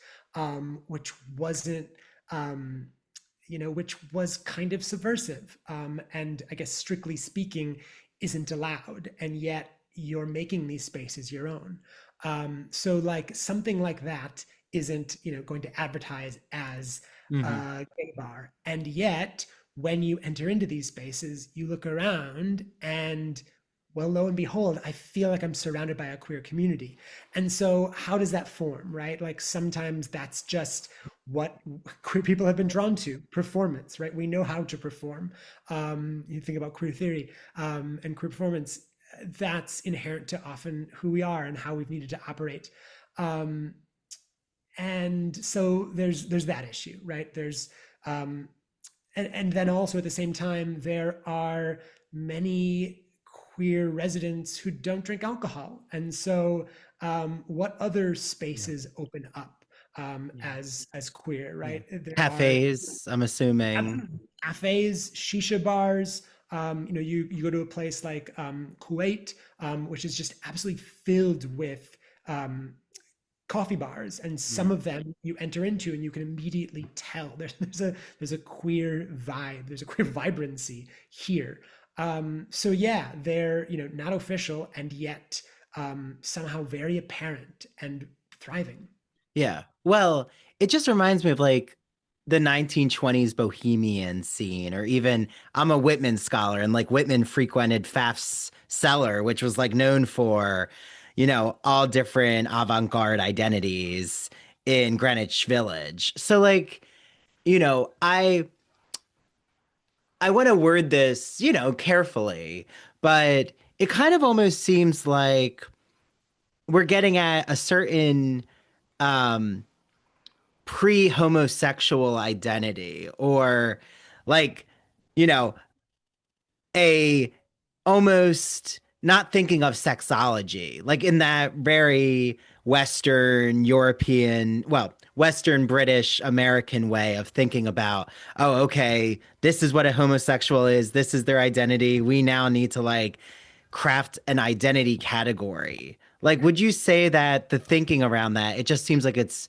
which wasn't, which was kind of subversive, and I guess strictly speaking, isn't allowed. And yet you're making these spaces your own. So like something like that isn't, going to advertise as a gay bar. And yet when you enter into these spaces, you look around and, well, lo and behold, I feel like I'm surrounded by a queer community. And so how does that form, right? Like sometimes that's just what queer people have been drawn to, performance, right? We know how to perform. You think about queer theory and queer performance. that's inherent to often who we are and how we've needed to operate. Um, and so there's that issue, right? There's and then also at the same time, there are many queer residents who don't drink alcohol. And so what other spaces open up as queer, right? There are Cafes, I'm assuming. cafes, shisha bars. You go to a place like Kuwait, which is just absolutely filled with coffee bars, and some of them you enter into and you can immediately tell there's a queer vibe, there's a queer vibrancy here. So yeah, they're not official and yet somehow very apparent and thriving. Yeah. Well, it just reminds me of like the 1920s bohemian scene, or even I'm a Whitman scholar, and like Whitman frequented Pfaff's cellar, which was like known for, all different avant-garde identities in Greenwich Village. So like, you know, I I want to word this, carefully, but it kind of almost seems like we're getting at a certain um pre-homosexual identity, or like you know a almost not thinking of sexology like in that very Western European, well, Western British American way of thinking about, oh, okay, this is what a homosexual is, this is their identity, we now need to like craft an identity category. Like, would you say that the thinking around that, it just seems like is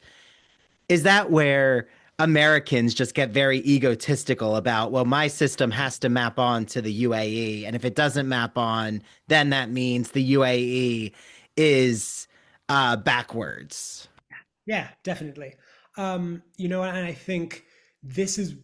that where Americans just get very egotistical about, well, my system has to map on to the UAE. And if it doesn't map on, then that means the UAE is backwards. Yeah, definitely. And I think this is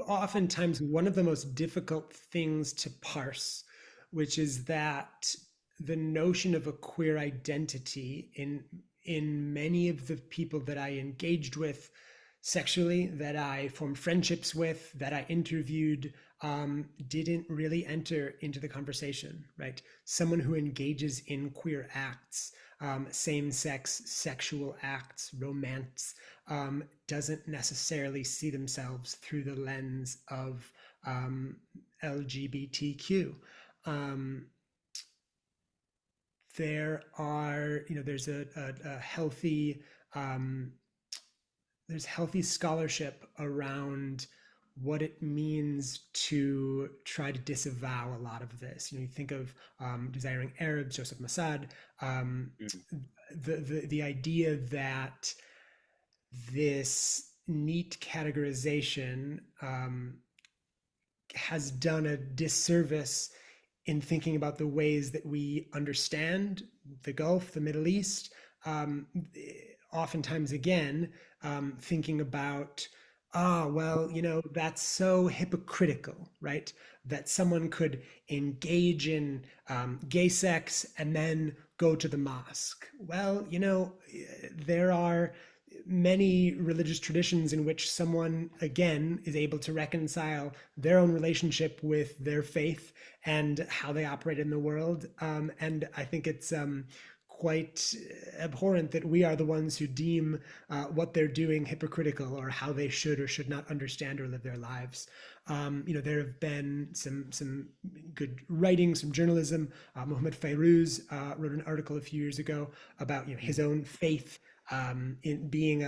oftentimes one of the most difficult things to parse, which is that the notion of a queer identity in many of the people that I engaged with sexually, that I formed friendships with, that I interviewed, didn't really enter into the conversation, right? Someone who engages in queer acts, same-sex sexual acts, romance, doesn't necessarily see themselves through the lens of LGBTQ. Um, there's a healthy there's healthy scholarship around what it means to try to disavow a lot of this. You think of Desiring Arabs, Joseph Massad, the idea that this neat categorization has done a disservice in thinking about the ways that we understand the Gulf, the Middle East. Oftentimes, again, thinking about, well, that's so hypocritical, right? That someone could engage in gay sex and then go to the mosque. Well, there are many religious traditions in which someone, again, is able to reconcile their own relationship with their faith and how they operate in the world. And I think it's quite abhorrent that we are the ones who deem what they're doing hypocritical, or how they should or should not understand or live their lives. There have been some good writing, some journalism. Mohammed Fairouz wrote an article a few years ago about his own faith in being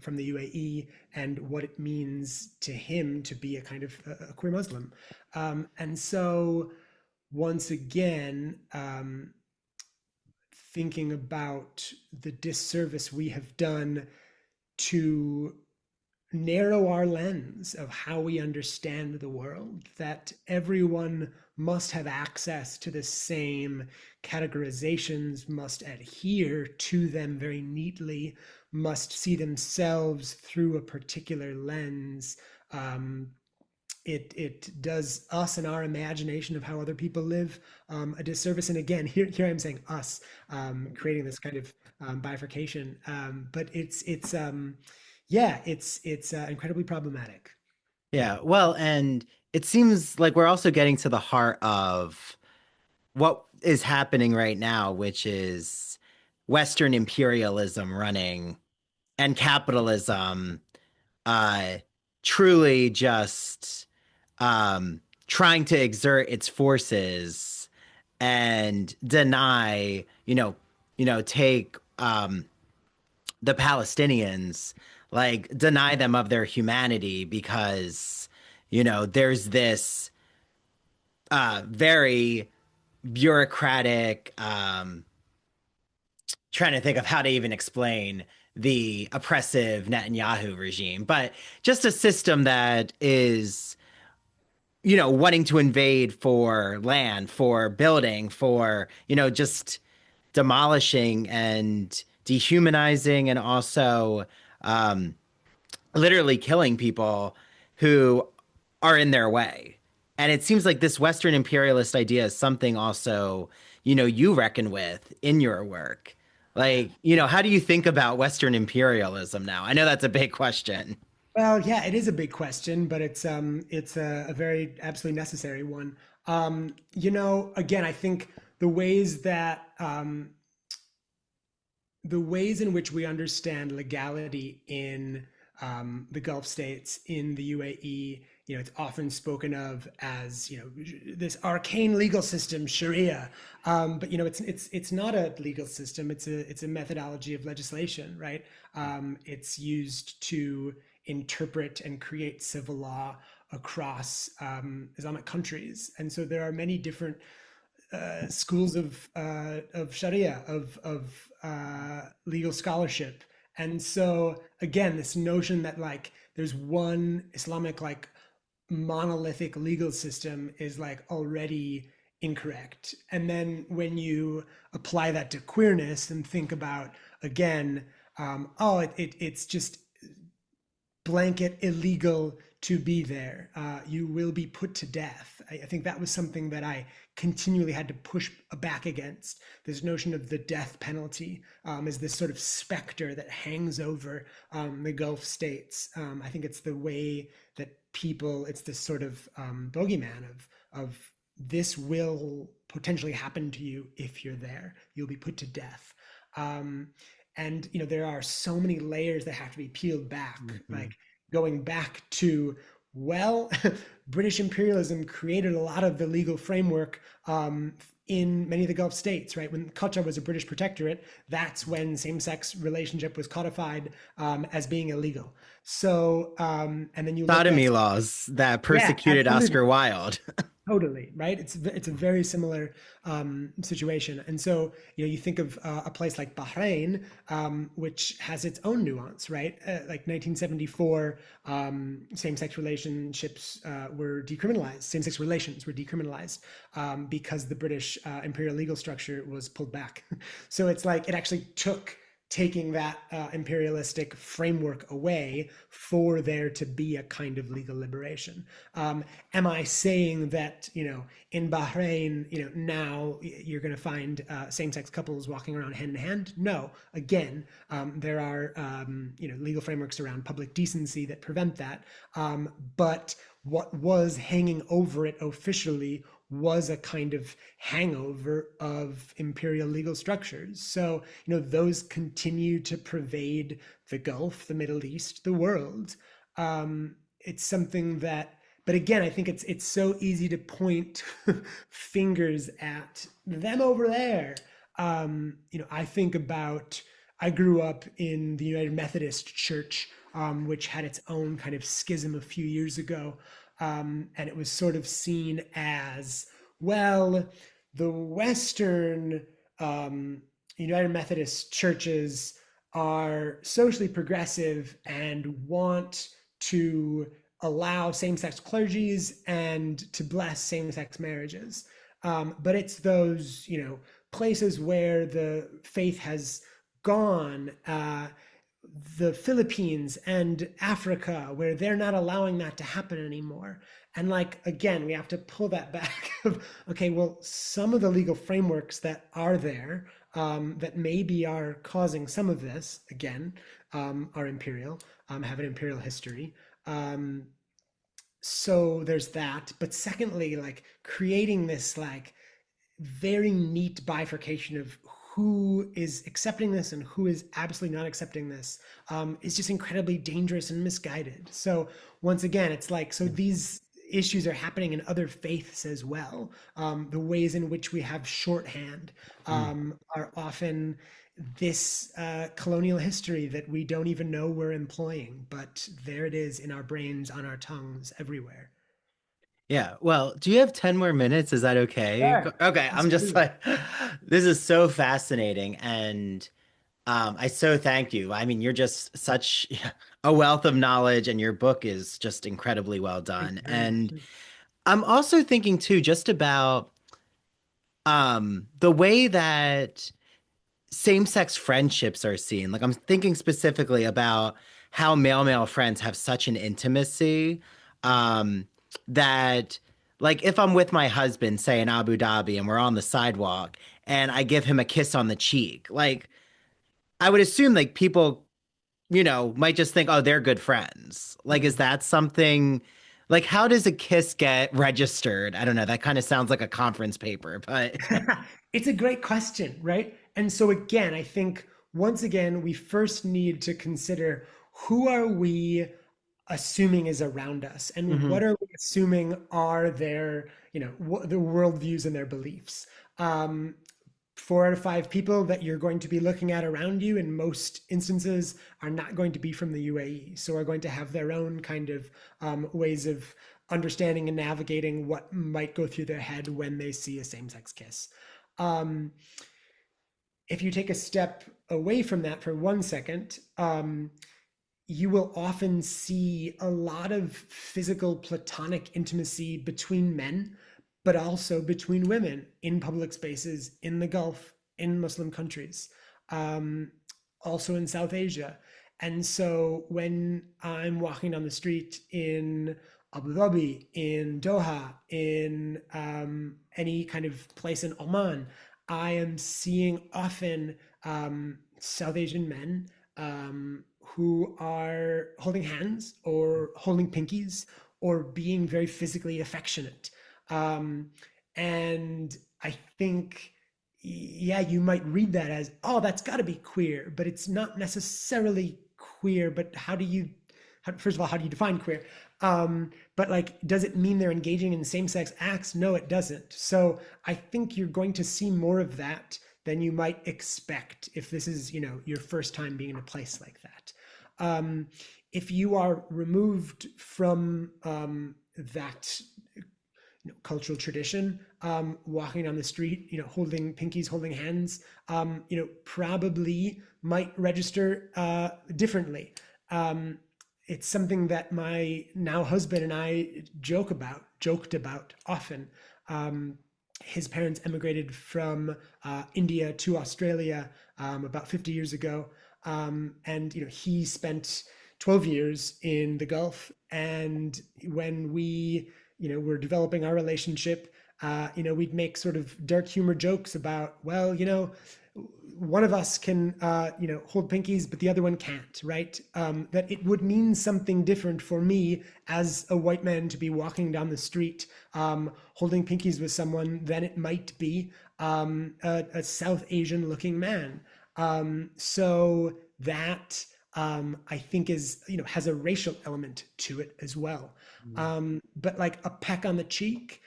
from the UAE, and what it means to him to be a kind of a queer Muslim. And so once again, thinking about the disservice we have done to narrow our lens of how we understand the world, that everyone must have access to the same categorizations, must adhere to them very neatly, must see themselves through a particular lens. It does us and our imagination of how other people live a disservice. And again, here I'm saying us, creating this kind of bifurcation. But it's incredibly problematic. Yeah. Well, and it seems like we're also getting to the heart of what is happening right now, which is Western imperialism running and capitalism truly just trying to exert its forces and deny, take the Palestinians, like deny them of their humanity because, there's this very bureaucratic, trying to think of how to even explain the oppressive Netanyahu regime, but just a system that is, wanting to invade for land, for building, for, just demolishing and dehumanizing and also um, literally killing people who are in their way. And it seems like this Western imperialist idea is something also, you reckon with in your work. Like, how do you think about Western imperialism now? I know that's a big question. Well, yeah, it is a big question, but it's a very absolutely necessary one. Again, I think the ways that the ways in which we understand legality in the Gulf states, in the UAE, it's often spoken of as, this arcane legal system, Sharia. But it's not a legal system. It's a methodology of legislation, right? It's used to interpret and create civil law across Islamic countries, and so there are many different schools of Sharia, of legal scholarship. And so again, this notion that like there's one Islamic like monolithic legal system is like already incorrect. And then when you apply that to queerness and think about again, it's just blanket illegal to be there. You will be put to death. I think that was something that I continually had to push back against. This notion of the death penalty is this sort of specter that hangs over the Gulf states. I think it's the way that it's this sort of bogeyman of this will potentially happen to you if you're there. You'll be put to death. And there are so many layers that have to be peeled back, like going back to, well, British imperialism created a lot of the legal framework in many of the Gulf states, right? When Qatar was a British protectorate, that's when same-sex relationship was codified as being illegal. So, and then you look Sodomy at laws that persecuted Oscar Wilde. Totally, right? It's a very similar situation, and so you think of a place like Bahrain, which has its own nuance, right? Like 1974, same-sex relationships were decriminalized. Same-sex relations were decriminalized because the British imperial legal structure was pulled back. So it's like it actually took taking that imperialistic framework away for there to be a kind of legal liberation. Am I saying that, in Bahrain, now you're going to find same-sex couples walking around hand in hand? No. Again, there are, legal frameworks around public decency that prevent that. But what was hanging over it officially was a kind of hangover of imperial legal structures. So, those continue to pervade the Gulf, the Middle East, the world. It's something that, but again, I think it's so easy to point fingers at them over there. I think about, I grew up in the United Methodist Church, which had its own kind of schism a few years ago. And it was sort of seen as, well, the Western United Methodist churches are socially progressive and want to allow same-sex clergies and to bless same-sex marriages. But it's those, places where the faith has gone, the Philippines and Africa, where they're not allowing that to happen anymore. And like, again, we have to pull that back of, okay, well, some of the legal frameworks that are there that maybe are causing some of this, again, are imperial, have an imperial history. So there's that. But secondly, like creating this like very neat bifurcation of who is accepting this and who is absolutely not accepting this is just incredibly dangerous and misguided. So once again, it's like, so these issues are happening in other faiths as well. The ways in which we have shorthand are often this colonial history that we don't even know we're employing, but there it is in our brains, on our tongues, everywhere. Yeah. Well, do you have 10 more minutes? Is that okay? Sure. Okay. I'm just Absolutely. like, this is so fascinating. And I so thank you. I mean, you're just such a wealth of knowledge, and your book is just incredibly well Thank done. you very much. And I'm also thinking too, just about the way that same-sex friendships are seen. Like I'm thinking specifically about how male-male friends have such an intimacy um, that like if I'm with my husband, say in Abu Dhabi, and we're on the sidewalk and I give him a kiss on the cheek, like I would assume like people, might just think, oh, they're good friends. Like, is that something like how does a kiss get registered? I don't know. That kind of sounds like a conference paper, but It's a great question, right? And so again, I think once again, we first need to consider who are we assuming is around us and Mhm. what are we assuming are their, the worldviews and their beliefs. Um, 4 out of 5 people that you're going to be looking at around you in most instances are not going to be from the UAE. So are going to have their own kind of ways of understanding and navigating what might go through their head when they see a same-sex kiss. Um, if you take a step away from that for 1 second, you will often see a lot of physical platonic intimacy between men, but also between women in public spaces in the Gulf, in Muslim countries, um, also in South Asia. And so when I'm walking down the street in Abu Dhabi, in Doha, in any kind of place in Oman, I am seeing often South Asian men who are holding hands or holding pinkies or being very physically affectionate. Um, and I think, yeah, you might read that as, oh, that's got to be queer, but it's not necessarily queer. But first of all, how do you define queer? But like, does it mean they're engaging in same-sex acts? No, it doesn't. So I think you're going to see more of that than you might expect if this is, your first time being in a place like that. Um, if you are removed from that cultural tradition, walking on the street, holding pinkies, holding hands, probably might register differently. It's something that my now husband and I joked about often. His parents emigrated from India to Australia about 50 years ago, and he spent 12 years in the Gulf. And when we were developing our relationship, we'd make sort of dark humor jokes about, well, one of us can, hold pinkies, but the other one can't, right? That it would mean something different for me as a white man to be walking down the street holding pinkies with someone than it might be a South Asian looking man. So that I think is, has a racial element to it as well. But like a peck on the cheek,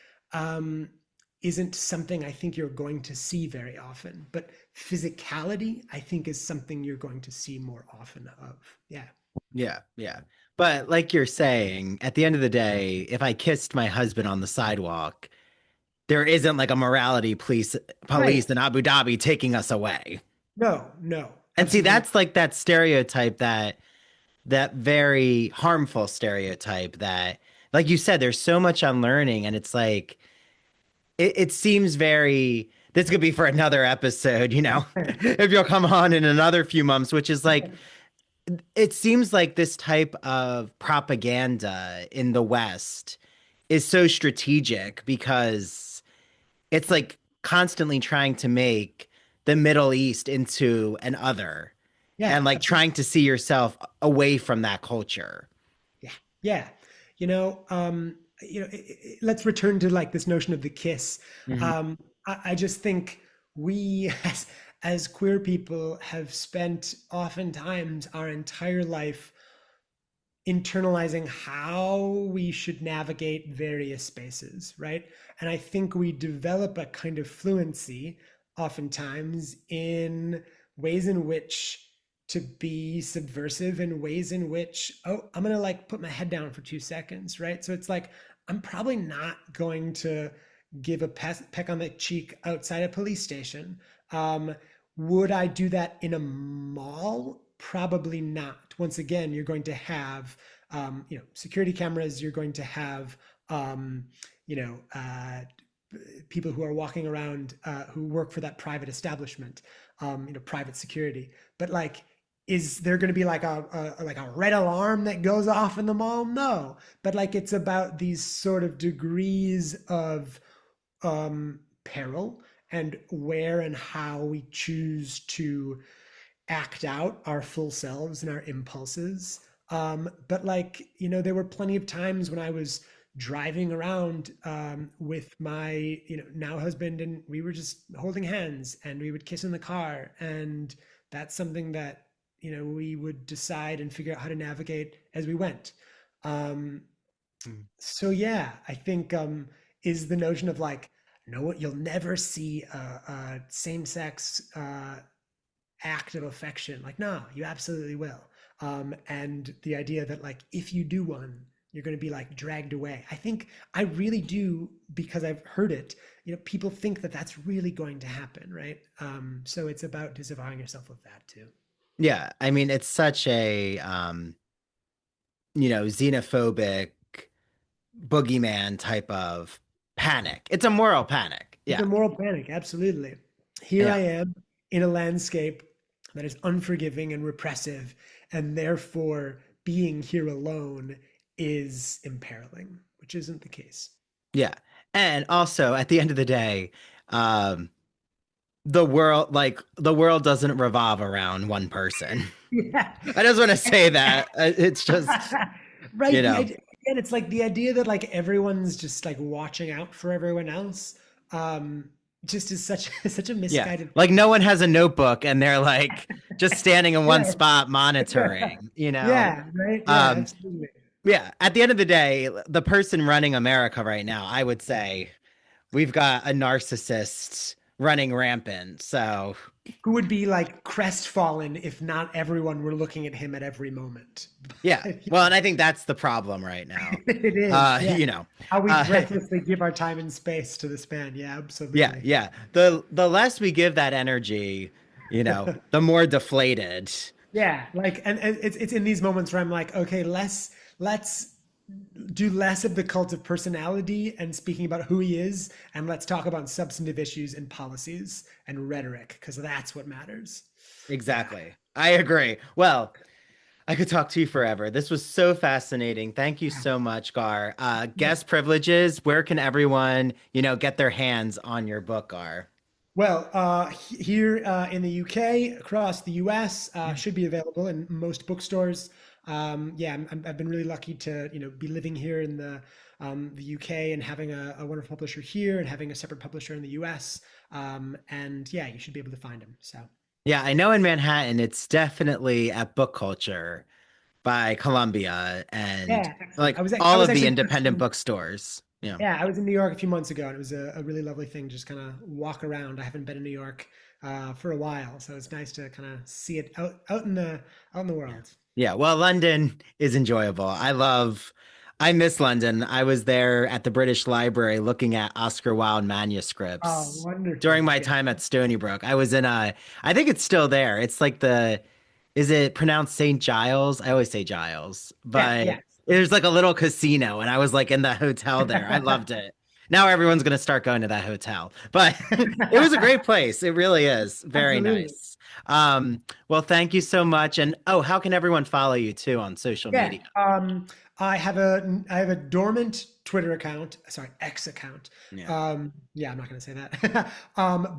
isn't something I think you're going to see very often. But physicality, I think, is something you're going to see more often of. Yeah. Yeah, yeah. But like you're saying, at the end of the day, if I kissed my husband on the sidewalk, there isn't like a morality police Right. in Abu Dhabi taking us away. No, no, And see, absolutely. that's like that stereotype, that very harmful stereotype that, like you said, there's so much unlearning, and it's like it seems very this could be for another episode, if you'll come on in another few months, which is like it seems like this type of propaganda in the West is so strategic because it's like constantly trying to make the Middle East into an other Yeah, and like absolutely. trying to see yourself away from that culture. Yeah, yeah. Let's return to like this notion of the kiss. Hmm. I just think we as queer people have spent oftentimes our entire life internalizing how we should navigate various spaces, right? And I think we develop a kind of fluency oftentimes in ways in which to be subversive, in ways in which, oh, I'm gonna like put my head down for 2 seconds, right? So it's like, I'm probably not going to give a peck on the cheek outside a police station. Would I do that in a mall? Probably not. Once again, you're going to have, security cameras. You're going to have, um, you know, uh, people who are walking around who work for that private establishment, private security. But like, is there going to be like a red alarm that goes off in the mall? No. But like, it's about these sort of degrees of peril and where and how we choose to act out our full selves and our impulses. But like, there were plenty of times when I was driving around with my, now husband, and we were just holding hands and we would kiss in the car. And that's something that, we would decide and figure out how to navigate as we went. Um, so yeah, I think is the notion of like, no, you'll never see a same-sex act of affection. Like, no, you absolutely will. And the idea that like, if you do one, you're going to be like dragged away. I think I really do, because I've heard it. People think that that's really going to happen, right? So it's about disavowing yourself of that too. Yeah, I mean, it's such a xenophobic boogeyman type of panic. It's a moral panic. It's Yeah. a moral panic, absolutely. Here Yeah. I am in a landscape that is unforgiving and repressive, and therefore being here alone is imperiling, which isn't the case. Yeah. And also at the end of the day, um, the world doesn't revolve around one person. Yeah. I just want to say that. It's just, Right. you know, And it's like the idea that like everyone's just like watching out for everyone else, just is such a yeah. misguided. Like no one has a notebook and they're like just standing in one Yeah. spot monitoring, Yeah, right. Yeah, Um, absolutely. yeah. At the end of the day, the person running America right now, I would say we've got a narcissist running rampant. So Who would be like crestfallen if not everyone were looking at him at every moment? yeah. Well, and I think that's the problem right now. It is. Yeah. How we breathlessly give our time and space to this man. Yeah, absolutely. Yeah. The less we give that energy, the more deflated. Yeah, like, and it's in these moments where I'm like, okay, let's do less of the cult of personality and speaking about who he is, and let's talk about substantive issues and policies and rhetoric, because that's what matters. Exactly. I agree. Well, I could talk to you forever. This was so fascinating. Thank you so much, Gar. Guest privileges. Where can everyone, get their hands on your book, Gar? Well, here in the UK, across the US, should be available in most bookstores. Yeah, I've been really lucky to be living here in the UK and having a wonderful publisher here and having a separate publisher in the US. And yeah, you should be able to find them. So Yeah, I know in Manhattan, it's definitely at Book Culture by Columbia and yeah, excellent. like I all was of the actually independent bookstores. Yeah. Yeah, I was in New York a few months ago, and it was a really lovely thing to just kind of walk around. I haven't been in New York for a while, so it's nice to kind of see it out in the world. Yeah, well, London is enjoyable. I miss London. I was there at the British Library looking at Oscar Wilde Oh, manuscripts during wonderful. my Yeah, time at Stony Brook. I was in I think it's still there. It's like is it pronounced St. Giles? I always say Giles, yeah, but there's like a little casino and I was like in the hotel there. I yeah. loved it. Now everyone's going to start going to that hotel, but it was a great place. It really is very Absolutely. nice. Well, thank you so much. And oh, how can everyone follow you too on social Yeah. media? I have a dormant Twitter account, sorry, X account. Yeah. Yeah, I'm not going to say that.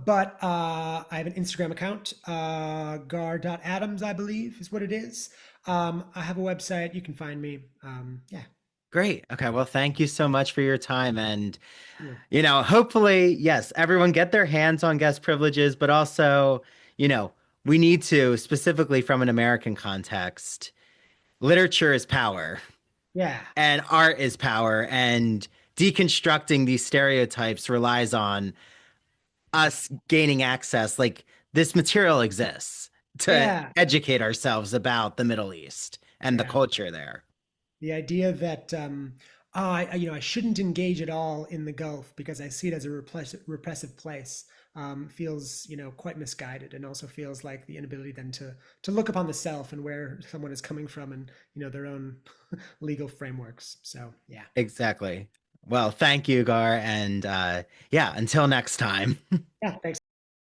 But I have an Instagram account, Gaar.Adams, I believe is what it is. I have a website. You can find me. Yeah. Great. Okay. Well, thank you so much for your time. And, Yeah. hopefully, yes, everyone get their hands on guest privileges, but also, you know, we need to, specifically from an American context, literature is power Yeah. and art is power. And deconstructing these stereotypes relies on us gaining access. Like this material exists to Yeah. educate ourselves about the Middle East and the Yeah. culture there. The idea that I shouldn't engage at all in the Gulf because I see it as a repressive place feels quite misguided, and also feels like the inability then to look upon the self and where someone is coming from, and their own legal frameworks. So yeah. Exactly. Well, thank you, Gar. And yeah, until next time. Yeah. Thanks.